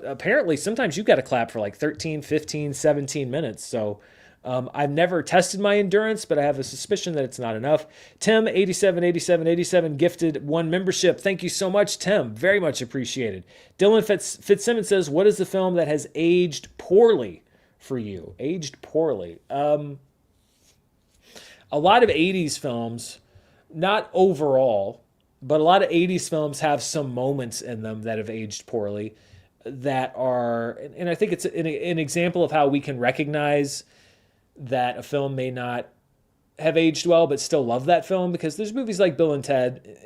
apparently sometimes you've got to clap for like 13, 15, 17 minutes. So I've never tested my endurance, but I have a suspicion that it's not enough. Tim, 87 gifted 1 membership. Thank you so much, Tim. Very much appreciated. Dylan Fitzsimmons says, what is the film that has aged poorly for you? Aged poorly. A lot of 80s films, not overall, but a lot of 80s films have some moments in them that have aged poorly that are, and I think it's an example of how we can recognize that a film may not have aged well, but still love that film because there's movies like Bill and Ted,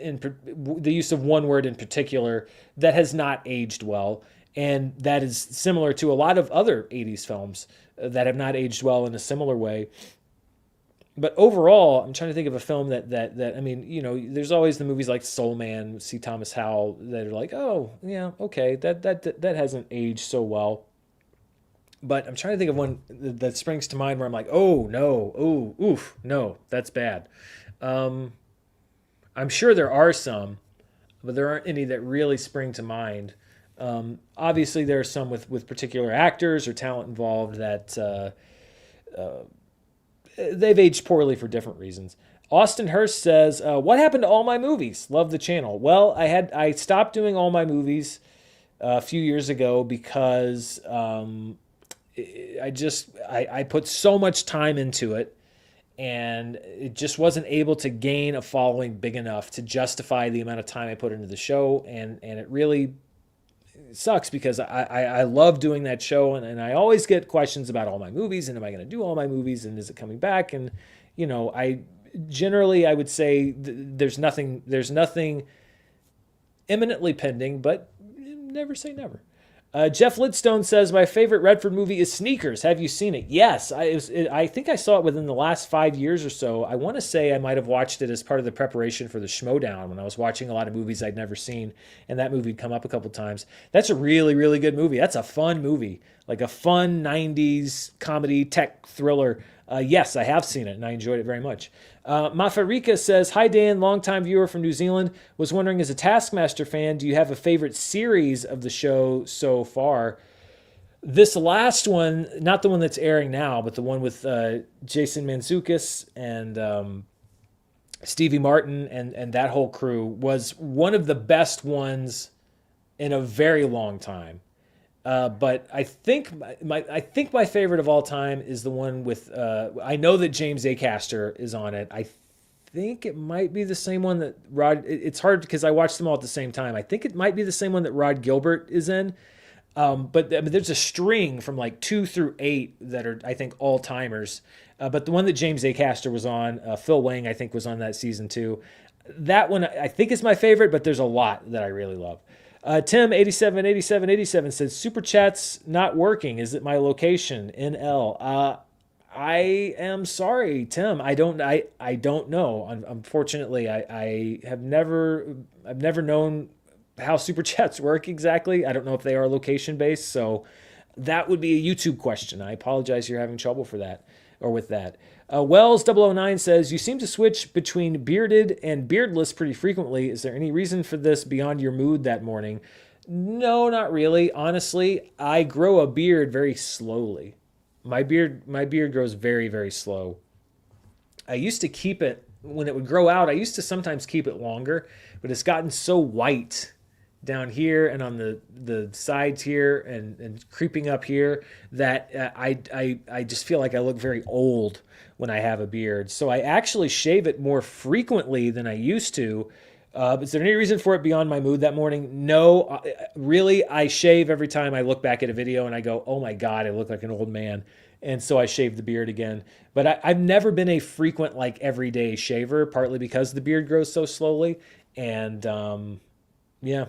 the use of one word in particular, that has not aged well. And that is similar to a lot of other 80s films that have not aged well in a similar way. But overall, I'm trying to think of a film that I mean, there's always the movies like Soul Man, C. Thomas Howell, that are like, oh, yeah, okay, that hasn't aged so well. But I'm trying to think of one that springs to mind where I'm like, oh no, oh oof, no, that's bad. I'm sure there are some, but there aren't any that really spring to mind. Obviously, there are some with particular actors or talent involved that they've aged poorly for different reasons. Austin Hurst says, "What happened to all my movies? Love the channel." Well, I stopped doing all my movies a few years ago because I put so much time into it, and it just wasn't able to gain a following big enough to justify the amount of time I put into the show, and it really sucks because I love doing that show, and I always get questions about all my movies, and am I going to do all my movies, and is it coming back? And I would say there's nothing imminently pending, but never say never. Jeff Lidstone says, my favorite Redford movie is Sneakers. Have you seen it? Yes. I think I saw it within the last 5 years or so. I want to say I might have watched it as part of the preparation for the Schmodown when I was watching a lot of movies I'd never seen, and that movie had come up a couple times. That's a really, really good movie. That's a fun movie, like a fun 90s comedy tech thriller. Yes, I have seen it, and I enjoyed it very much. Mafarika says, hi Dan, longtime viewer from New Zealand. Was wondering, as a Taskmaster fan, do you have a favorite series of the show so far? This last one, not the one that's airing now, but the one with Jason Mantzoukas and Stevie Martin and that whole crew, was one of the best ones in a very long time. But I think my favorite of all time is the one with. I know that James Acaster is on it. I think it might be the same one that Rod. It's hard because I watched them all at the same time. I think it might be the same one that Rod Gilbert is in. But I mean, there's a string from like 2 through 8 that are, I think, all timers. But the one that James Acaster was on, Phil Wang, I think, was on that season too. That one I think is my favorite, but there's a lot that I really love. Tim 87 says, super chat's not working. Is it my location? NL. I am sorry, Tim. I don't know. Unfortunately, I've never known how super chats work exactly. I don't know if they are location based. So that would be a YouTube question. I apologize you're having trouble for that. or with that. Wells009 says, you seem to switch between bearded and beardless pretty frequently. Is there any reason for this beyond your mood that morning? No, not really. Honestly, I grow a beard very slowly. My beard grows very, very slow. I used to keep it when it would grow out. I used to sometimes keep it longer, but it's gotten so white down here and on the sides here and creeping up here that I just feel like I look very old when I have a beard. So I actually shave it more frequently than I used to. Is there any reason for it beyond my mood that morning? No, really. I shave every time I look back at a video and I go, oh my God, I look like an old man. And so I shave the beard again. But I've never been a frequent, like everyday shaver, partly because the beard grows so slowly. And yeah,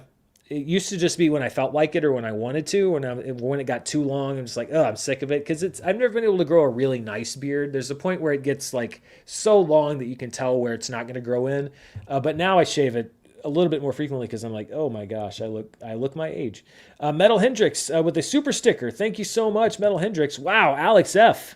it used to just be when I felt like it or when I wanted to. When it got too long, I'm just like, oh, I'm sick of it. Because I've never been able to grow a really nice beard. There's a point where it gets like so long that you can tell where it's not going to grow in. But now I shave it a little bit more frequently because I'm like, oh my gosh, I look my age. Metal Hendrix with a super sticker. Thank you so much, Metal Hendrix. Wow, Alex F.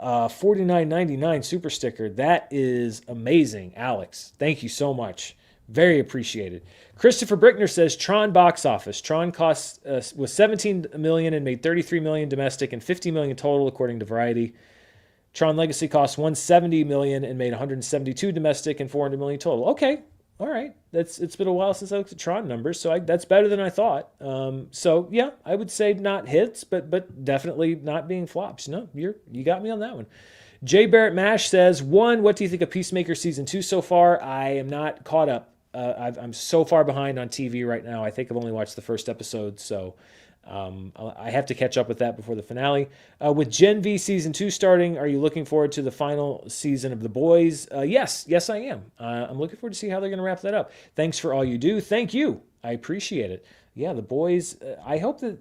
$49.99 super sticker. That is amazing, Alex. Thank you so much. Very appreciated. Christopher Brickner says Tron box office. Tron cost was 17 million and made 33 million domestic and 50 million total, according to Variety. Tron Legacy cost 170 million and made 172 domestic and 400 million total. Okay, all right. It's been a while since I looked at Tron numbers, so that's better than I thought. So yeah, I would say not hits, but definitely not being flops. No, you got me on that one. Jay Barrett Mash says, one, what do you think of Peacemaker season 2 so far? I am not caught up. I'm so far behind on TV right now. I think I've only watched the first episode, so I have to catch up with that before the finale. With Gen V season 2 starting, are you looking forward to the final season of The Boys? Yes, I am. I'm looking forward to see how they're going to wrap that up. Thanks for all you do. Thank you. I appreciate it. Yeah, The Boys. I hope that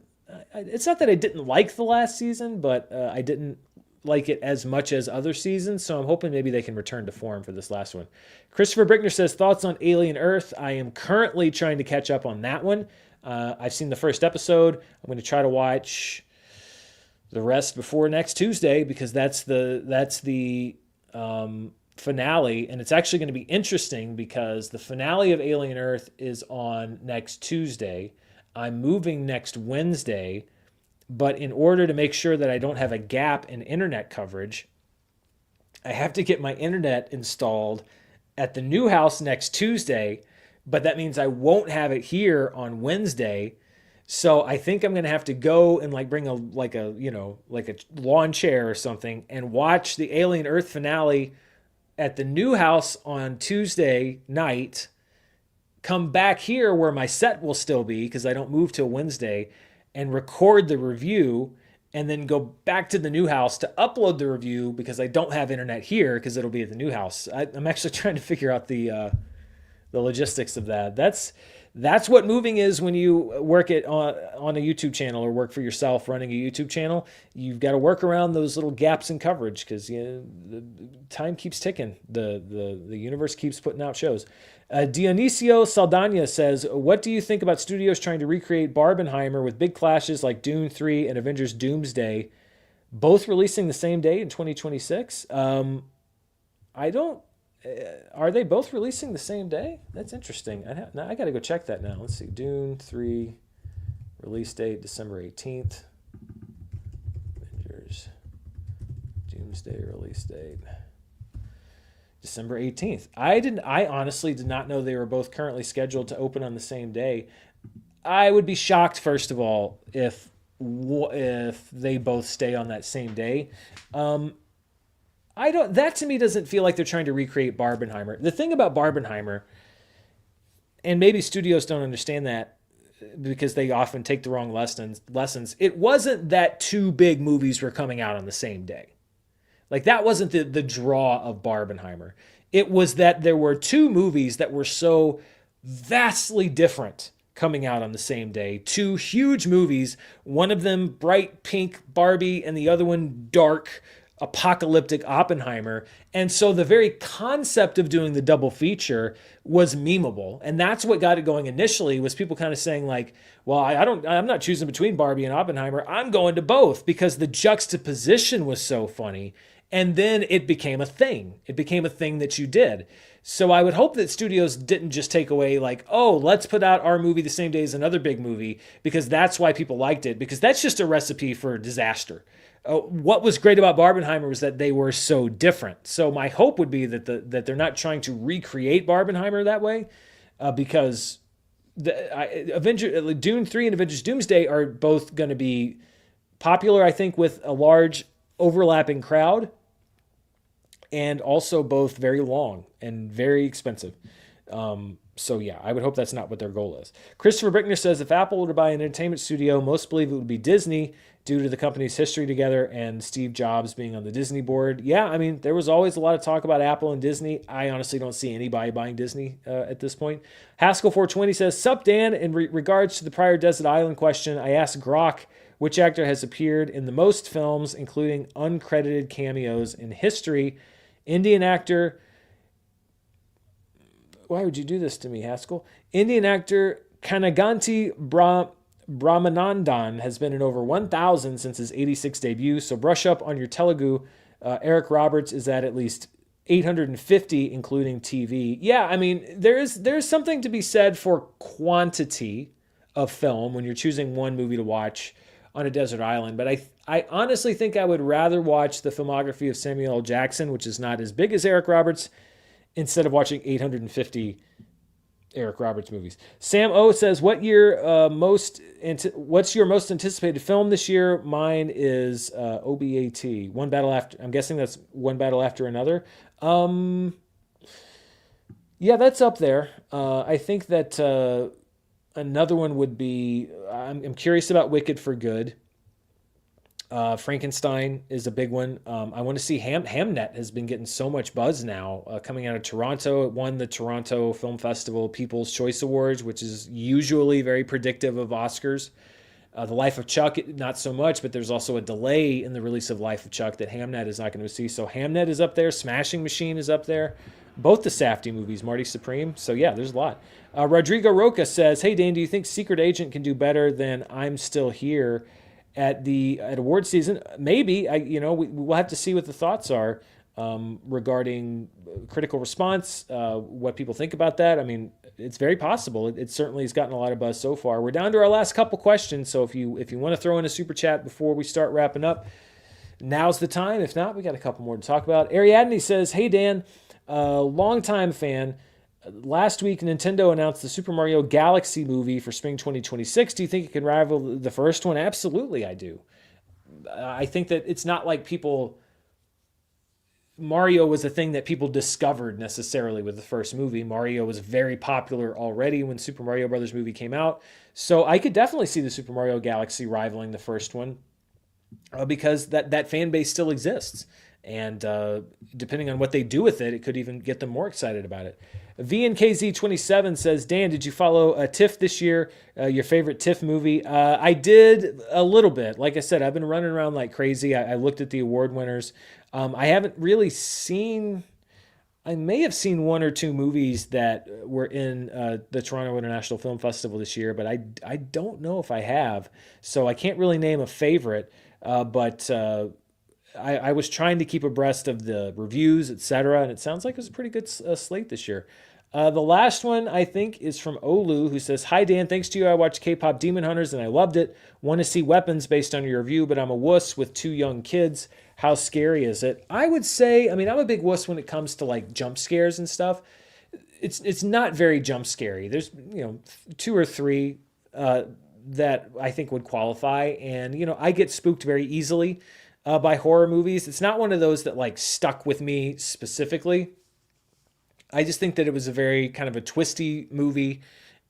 it's not that I didn't like the last season, but I didn't like it as much as other seasons, so I'm hoping maybe they can return to form for this last one. Christopher Brickner says, thoughts on Alien Earth? I am currently trying to catch up on that one. I've seen the first episode. I'm going to try to watch the rest before next Tuesday because that's the finale, and it's actually going to be interesting because the finale of Alien Earth is on next Tuesday. I'm moving next Wednesday, but in order to make sure that I don't have a gap in internet coverage, I have to get my internet installed at the new house next Tuesday, but that means I won't have it here on Wednesday. So I think I'm going to have to go and bring a lawn chair or something and watch the Alien Earth finale at the new house on Tuesday night, come back here where my set will still be because I don't move till Wednesday, and record the review, and then go back to the new house to upload the review because I don't have internet here because it'll be at the new house. I'm actually trying to figure out the logistics of that. That's what moving is when you work on a YouTube channel or work for yourself running a YouTube channel. You've got to work around those little gaps in coverage because the time keeps ticking. The universe keeps putting out shows. Dionisio Saldana says, what do you think about studios trying to recreate Barbenheimer with big clashes like Dune 3 and Avengers Doomsday, both releasing the same day in 2026? I don't... Are they both releasing the same day? That's interesting. I got to go check that now. Let's see. Dune 3, release date December 18th. Avengers Doomsday release date December 18th. I honestly did not know they were both currently scheduled to open on the same day. I would be shocked, first of all, if they both stay on that same day. That to me doesn't feel like they're trying to recreate Barbenheimer. The thing about Barbenheimer, and maybe studios don't understand that because they often take the wrong lessons. It wasn't that two big movies were coming out on the same day. That wasn't the draw of Barbenheimer. It was that there were two movies that were so vastly different coming out on the same day. Two huge movies, one of them bright pink Barbie and the other one dark apocalyptic Oppenheimer. And so the very concept of doing the double feature was memeable. And that's what got it going initially, was people kind of saying well, I'm not choosing between Barbie and Oppenheimer. I'm going to both because the juxtaposition was so funny. And then it became a thing. It became a thing that you did. So I would hope that studios didn't just take away like, oh, let's put out our movie the same day as another big movie because that's why people liked it, because that's just a recipe for disaster. What was great about Barbenheimer was that they were so different. So my hope would be that they're not trying to recreate Barbenheimer that way, because Dune 3 and Avengers Doomsday are both going to be popular, I think, with a large overlapping crowd, and also both very long and very expensive. So yeah, I would hope that's not what their goal is. Christopher Brickner says if Apple were to buy an entertainment studio, most believe it would be Disney due to the company's history together and Steve Jobs being on the Disney board. Yeah, I mean, there was always a lot of talk about Apple and Disney. I honestly don't see anybody buying Disney at this point. Haskell 420 says, Sup, Dan? In regards to the prior Desert Island question, I asked Grok which actor has appeared in the most films, including uncredited cameos in history. Indian actor... Why would you do this to me, Haskell? Indian actor Kanaganti Brahmanandan has been in over 1,000 since his 86 debut, so brush up on your Telugu. Eric Roberts is at least 850, including TV. Yeah, I mean, there's something to be said for quantity of film when you're choosing one movie to watch on a desert island. But I honestly think I would rather watch the filmography of Samuel L. Jackson, which is not as big as Eric Roberts, instead of watching 850 Eric Roberts movies. Sam O says, what's your most anticipated film this year? Mine is OBAT, One Battle After. I'm guessing that's One Battle After Another. Yeah, that's up there. I think that another one would be, I'm curious about Wicked for Good. Frankenstein is a big one. I want to see Hamnet has been getting so much buzz now, coming out of Toronto. It won the Toronto Film Festival People's Choice Awards, which is usually very predictive of Oscars. The Life of Chuck, not so much, but there's also a delay in the release of Life of Chuck that Hamnet is not going to see. So Hamnet is up there. Smashing Machine is up there. Both the Safdie movies, Marty Supreme. So yeah, there's a lot. Rodrigo Roca says, hey, Dan, do you think Secret Agent can do better than I'm Still Here at award season? Maybe. We'll have to see what the thoughts are regarding critical response, what people think about that. I mean, it's very possible. It certainly has gotten a lot of buzz so far. We're down to our last couple questions, so if you want to throw in a super chat before we start wrapping up, now's the time. If not, we got a couple more to talk about. Ariadne says, hey, Dan, longtime fan. Last week, Nintendo announced the Super Mario Galaxy movie for spring 2026. Do you think it can rival the first one? Absolutely, I do. I think that it's not like Mario was a thing that people discovered necessarily with the first movie. Mario was very popular already when Super Mario Brothers movie came out. So I could definitely see the Super Mario Galaxy rivaling the first one because that fan base still exists. And depending on what they do with it, it could even get them more excited about it. VNKZ27 says, Dan, did you follow TIFF this year? Your favorite TIFF movie? I did a little bit. Like I said, I've been running around like crazy. I looked at the award winners. I haven't really seen... I may have seen one or two movies that were in the Toronto International Film Festival this year, but I don't know if I have. So I can't really name a favorite, but... I was trying to keep abreast of the reviews, etc., and it sounds like it was a pretty good slate this year. The last one, I think, is from Olu, who says, hi, Dan. Thanks to you, I watched K-pop Demon Hunters, and I loved it. Want to see Weapons based on your review, but I'm a wuss with 2 young kids. How scary is it? I would say, I'm a big wuss when it comes to, like, jump scares and stuff. It's not very jump scary. There's, 2 or 3 that I think would qualify, and, I get spooked very easily by horror movies. It's not one of those that like stuck with me specifically. I just think that it was a very kind of a twisty movie.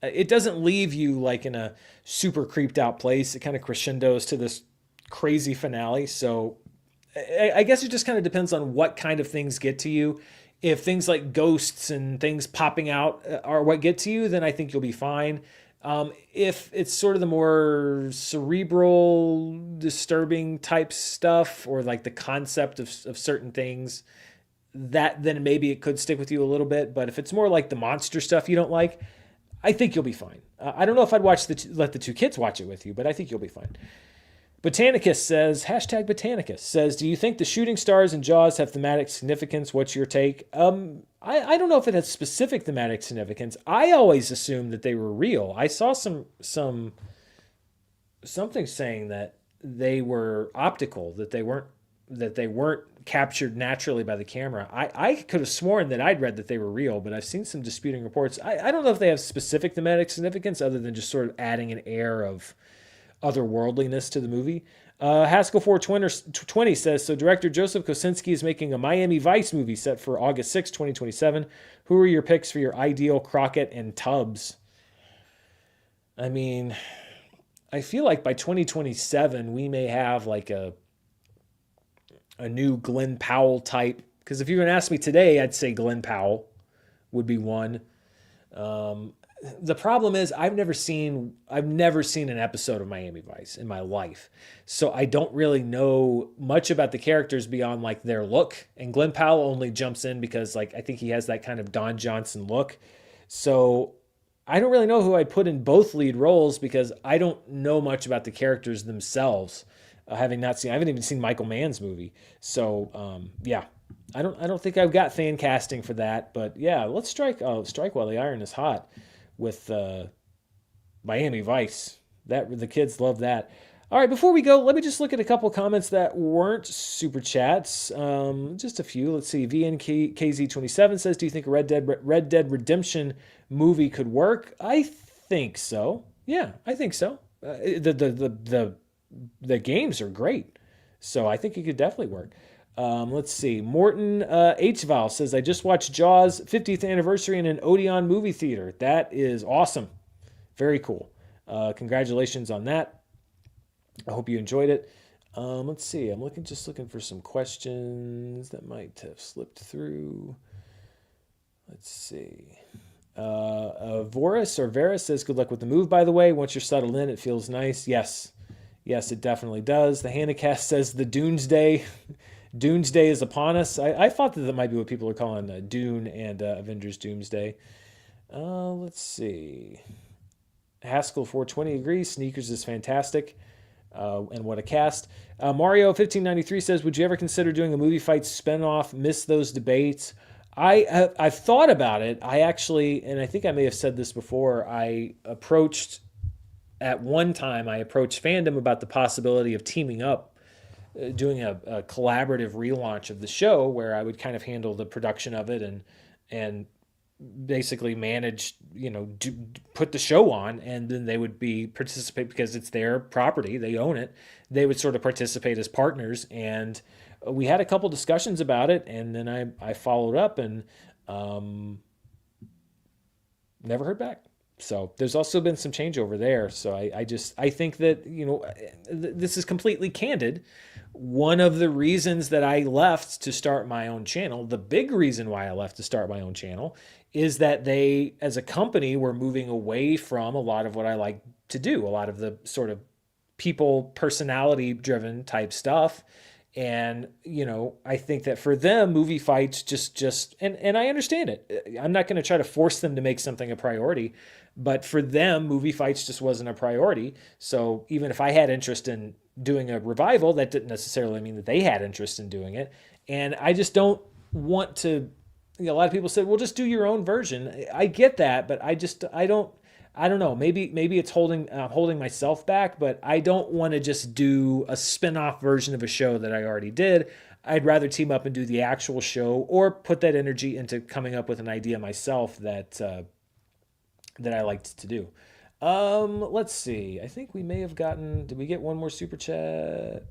It doesn't leave you like in a super creeped out place. It kind of crescendos to this crazy finale. So I guess it just kind of depends on what kind of things get to you. If things like ghosts and things popping out are what get to you, then I think you'll be fine. If it's sort of the more cerebral, disturbing type stuff, or like the concept of certain things, then maybe it could stick with you a little bit. But if it's more like the monster stuff you don't like, I think you'll be fine. I don't know if I'd let the 2 kids watch it with you, but I think you'll be fine. Botanicus says, hashtag Botanicus says, do you think the shooting stars in Jaws have thematic significance? What's your take? I don't know if it has specific thematic significance. I always assumed that they were real. I saw something saying that they were optical, that they weren't captured naturally by the camera. I could have sworn that I'd read that they were real, but I've seen some disputing reports. I don't know if they have specific thematic significance other than just sort of adding an air of otherworldliness to the movie. Haskell 420 says, so director Joseph Kosinski is making a Miami Vice movie set for August 6, 2027. Who are your picks for your ideal Crockett and Tubbs? I mean, I feel like by 2027 we may have like a new Glenn Powell type. Because if you were going to ask me today, I'd say Glenn Powell would be one. Um, the problem is I've never seen an episode of Miami Vice in my life. So I don't really know much about the characters beyond like their look. And Glenn Powell only jumps in because like I think he has that kind of Don Johnson look. So I don't really know who I'd put in both lead roles because I don't know much about the characters themselves. I haven't even seen Michael Mann's movie. So yeah, I don't think I've got fan casting for that. But yeah, let's strike while the iron is hot with Miami Vice. That the kids love that. All right, before we go, let me just look at a couple comments that weren't super chats. Just a few. Let's see. VNKZ27 says, "Do you think a Red Dead Redemption movie could work?" I think so. Yeah, I think so. The games are great, so I think it could definitely work. Let's see. Morton H. Val says, I just watched Jaws 50th anniversary in an Odeon movie theater. That is awesome. Very cool. Congratulations on that. I hope you enjoyed it. Let's see. I'm just looking for some questions that might have slipped through. Let's see. Voris or Vera says, good luck with the move, by the way. Once you're settled in, it feels nice. Yes. Yes, it definitely does. The Hanacast says the Doomsday is upon us. I thought that might be what people are calling Dune and Avengers Doomsday. Let's see. Haskell 420 agrees. Sneakers is fantastic. And what a cast. Mario 1593 says, would you ever consider doing a movie fight spinoff? Miss those debates. I've thought about it. I actually, and I think I may have said this before, at one time, I approached fandom about the possibility of teaming up, doing a collaborative relaunch of the show where I would kind of handle the production of it and basically manage, put the show on, and then they would participate because it's their property, they own it. They would sort of participate as partners, and we had a couple discussions about it, and then I followed up and never heard back. So there's also been some changeover there. So I think that, this is completely candid. One of the reasons that I left to start my own channel, the big reason why I left to start my own channel, is that they, as a company, were moving away from a lot of what I like to do, a lot of the sort of people, personality driven type stuff. And, I think that for them, movie fights and I understand it. I'm not going to try to force them to make something a priority, but for them, movie fights just wasn't a priority. So even if I had interest in doing a revival, that didn't necessarily mean that they had interest in doing it. And I just don't want to, a lot of people said, well, just do your own version. I get that, but I don't know. Maybe it's holding myself back, but I don't want to just do a spin-off version of a show that I already did. I'd rather team up and do the actual show or put that energy into coming up with an idea myself that I liked to do. Let's see. I think we may have gotten. Did we get one more super chat?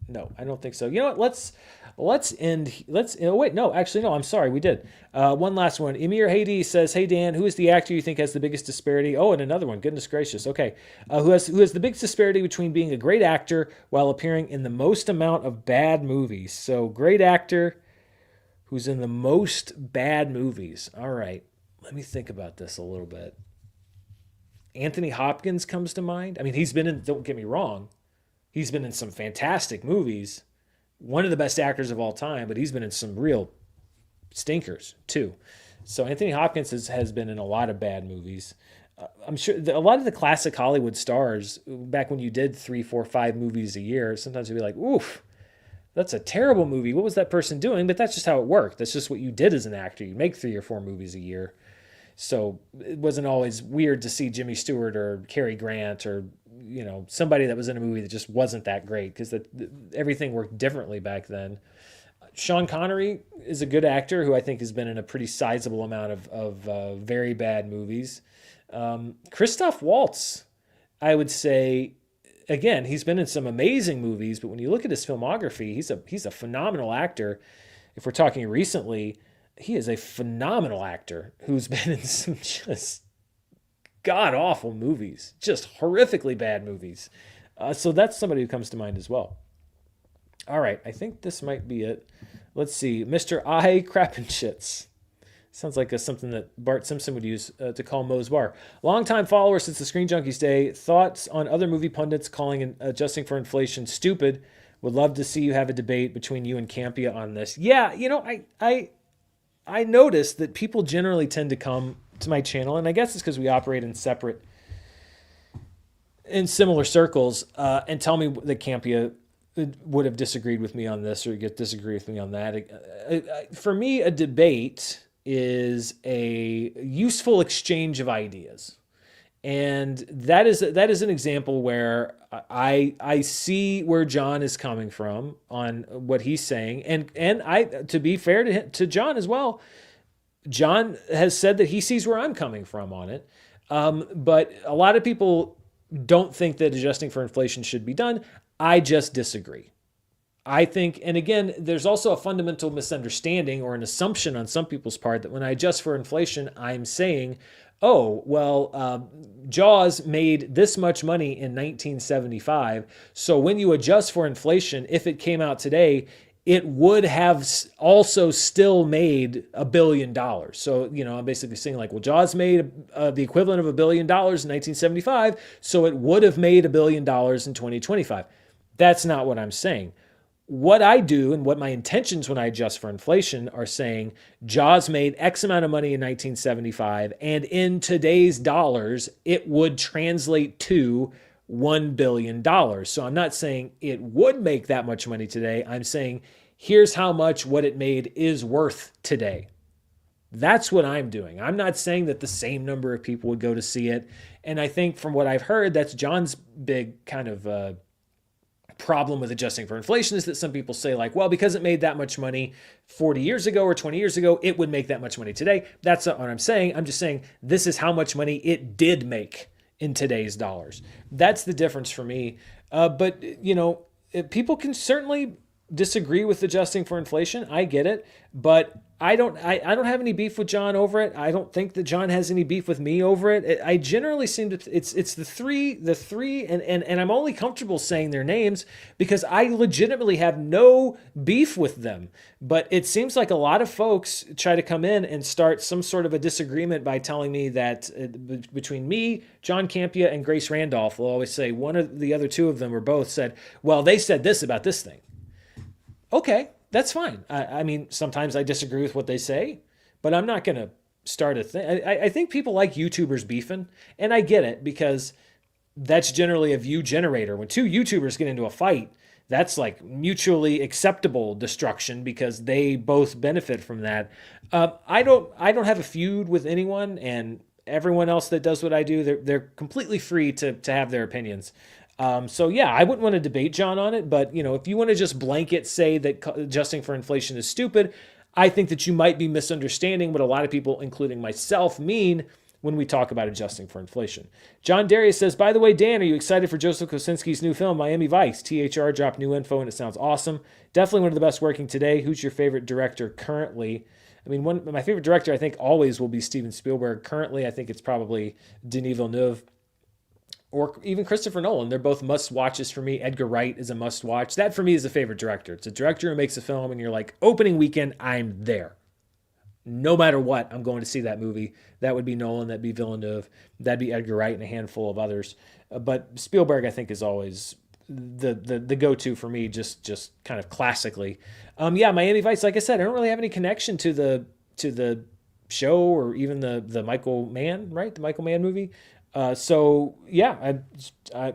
No, I don't think so. You know what? Let's end. Oh wait, no, actually no. I'm sorry, we did. One last one. Emir Haidi says, "Hey Dan, who is the actor you think has the biggest disparity?" Oh, and another one. Goodness gracious. Okay, who has the biggest disparity between being a great actor while appearing in the most amount of bad movies? So great actor who's in the most bad movies. All right, let me think about this a little bit. Anthony Hopkins comes to mind. I mean, he's been in. Don't get me wrong. He's been in some fantastic movies. One of the best actors of all time, but he's been in some real stinkers too. So Anthony Hopkins has been in a lot of bad movies. I'm sure a lot of the classic Hollywood stars back when you did three, four, five movies a year, sometimes you'd be like, oof, that's a terrible movie. What was that person doing? But that's just how it worked. That's just what you did as an actor. You make three or four movies a year. So it wasn't always weird to see Jimmy Stewart or Cary Grant or somebody that was in a movie that just wasn't that great because everything worked differently back then. Sean Connery is a good actor who I think has been in a pretty sizable amount of very bad movies. Christoph Waltz, I would say, again, he's been in some amazing movies, but when you look at his filmography, he's a phenomenal actor. If we're talking recently, he is a phenomenal actor who's been in some just god awful movies, just horrifically bad movies. So that's somebody who comes to mind as well. All right, I think this might be it. Let's see, Mr. I Crappenschitz. Sounds like something that Bart Simpson would use to call Moe's Bar. Longtime follower since the Screen Junkies day. Thoughts on other movie pundits calling and adjusting for inflation stupid? Would love to see you have a debate between you and Campia on this. Yeah, I noticed that people generally tend to come to my channel, and I guess it's because we operate in similar circles, and tell me that Campia would have disagreed with me on this or disagree with me on that. For me, a debate is a useful exchange of ideas. And that is an example where I see where John is coming from on what he's saying, and I, to be fair to John as well, John has said that he sees where I'm coming from on it. But a lot of people don't think that adjusting for inflation should be done. I just disagree. I think, and again, there's also a fundamental misunderstanding or an assumption on some people's part that when I adjust for inflation, I'm saying, oh, well, Jaws made this much money in 1975. So when you adjust for inflation, if it came out today, it would have also still made $1 billion. So, I'm basically saying like, well, Jaws made the equivalent of $1 billion in 1975. So it would have made $1 billion in 2025. That's not what I'm saying. What I do and what my intentions when I adjust for inflation are saying Jaws made X amount of money in 1975, and in today's dollars, it would translate to $1 billion. So I'm not saying it would make that much money today. I'm saying here's how much what it made is worth today. That's what I'm doing. I'm not saying that the same number of people would go to see it. And I think from what I've heard, that's John's big kind of problem with adjusting for inflation is that some people say like, well, because it made that much money 40 years ago or 20 years ago, it would make that much money today. That's not what I'm saying. I'm just saying this is how much money it did make in today's dollars. That's the difference for me. But people can certainly disagree with adjusting for inflation. I get it, but I don't have any beef with John over it. I don't think that John has any beef with me over it. I generally seem to, it's the three, and I'm only comfortable saying their names because I legitimately have no beef with them. But it seems like a lot of folks try to come in and start some sort of a disagreement by telling me that between me, John Campia, and Grace Randolph, will always say one of the other two of them or both said, well, they said this about this thing. Okay, that's fine. I mean, sometimes I disagree with what they say, but I'm not going to start a thing. I think people like YouTubers beefing, and I get it because that's generally a view generator. When two YouTubers get into a fight, that's like mutually acceptable destruction because they both benefit from that. I don't have a feud with anyone, and everyone else that does what I do, they're completely free to have their opinions. So yeah, I wouldn't want to debate John on it, but if you want to just blanket say that adjusting for inflation is stupid, I think that you might be misunderstanding what a lot of people, including myself, mean when we talk about adjusting for inflation. John Darius says, by the way, Dan, are you excited for Joseph Kosinski's new film, Miami Vice? THR dropped new info and it sounds awesome. Definitely one of the best working today. Who's your favorite director currently? I mean, my favorite director, I think, always will be Steven Spielberg. Currently, I think it's probably Denis Villeneuve or even Christopher Nolan. They're both must-watches for me. Edgar Wright is a must-watch. That, for me, is a favorite director. It's a director who makes a film, and you're like, opening weekend, I'm there. No matter what, I'm going to see that movie. That would be Nolan. That'd be Villeneuve. That'd be Edgar Wright and a handful of others. But Spielberg, I think, is always the go-to for me, just kind of classically. Yeah, Miami Vice, like I said, I don't really have any connection to the show or even the Michael Mann, right? The Michael Mann movie. So yeah,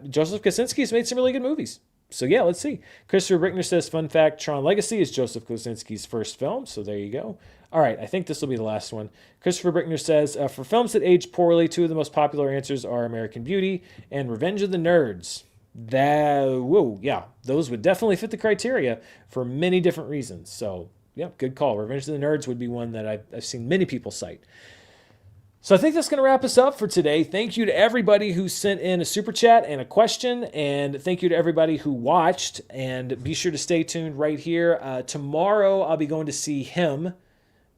Joseph Kosinski's made some really good movies. So yeah, let's see. Christopher Brickner says, fun fact, Tron Legacy is Joseph Kosinski's first film. So there you go. All right, I think this will be the last one. Christopher Brickner says, for films that age poorly, two of the most popular answers are American Beauty and Revenge of the Nerds. Whoa, yeah, those would definitely fit the criteria for many different reasons. So yeah, good call. Revenge of the Nerds would be one that I've seen many people cite. So I think that's going to wrap us up for today. Thank you to everybody who sent in a super chat and a question, and thank you to everybody who watched. And be sure to stay tuned right here. Tomorrow I'll be going to see him,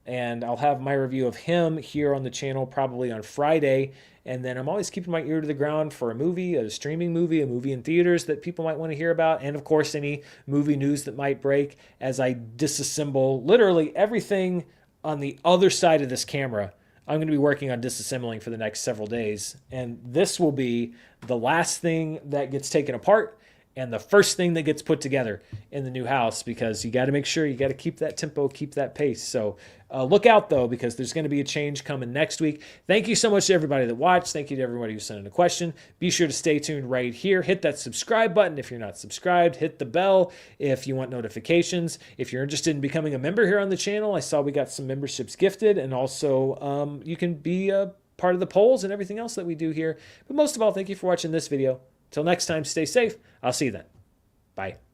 and I'll have my review of him here on the channel probably on Friday. And then I'm always keeping my ear to the ground for a movie, a streaming movie, a movie in theaters that people might want to hear about, and of course any movie news that might break as I disassemble literally everything on the other side of this camera. I'm going to be working on disassembling for the next several days, and this will be the last thing that gets taken apart and the first thing that gets put together in the new house, because you got to make sure you got to keep that tempo, keep that pace. So look out though, because there's going to be a change coming next week. Thank you so much to everybody that watched. Thank you to everybody who sent in a question. Be sure to stay tuned right here. Hit that subscribe button if you're not subscribed. Hit the bell if you want notifications. If you're interested in becoming a member here on the channel, I saw we got some memberships gifted, and also you can be a part of the polls and everything else that we do here. But most of all, thank you for watching this video. Till next time, stay safe. I'll see you then. Bye.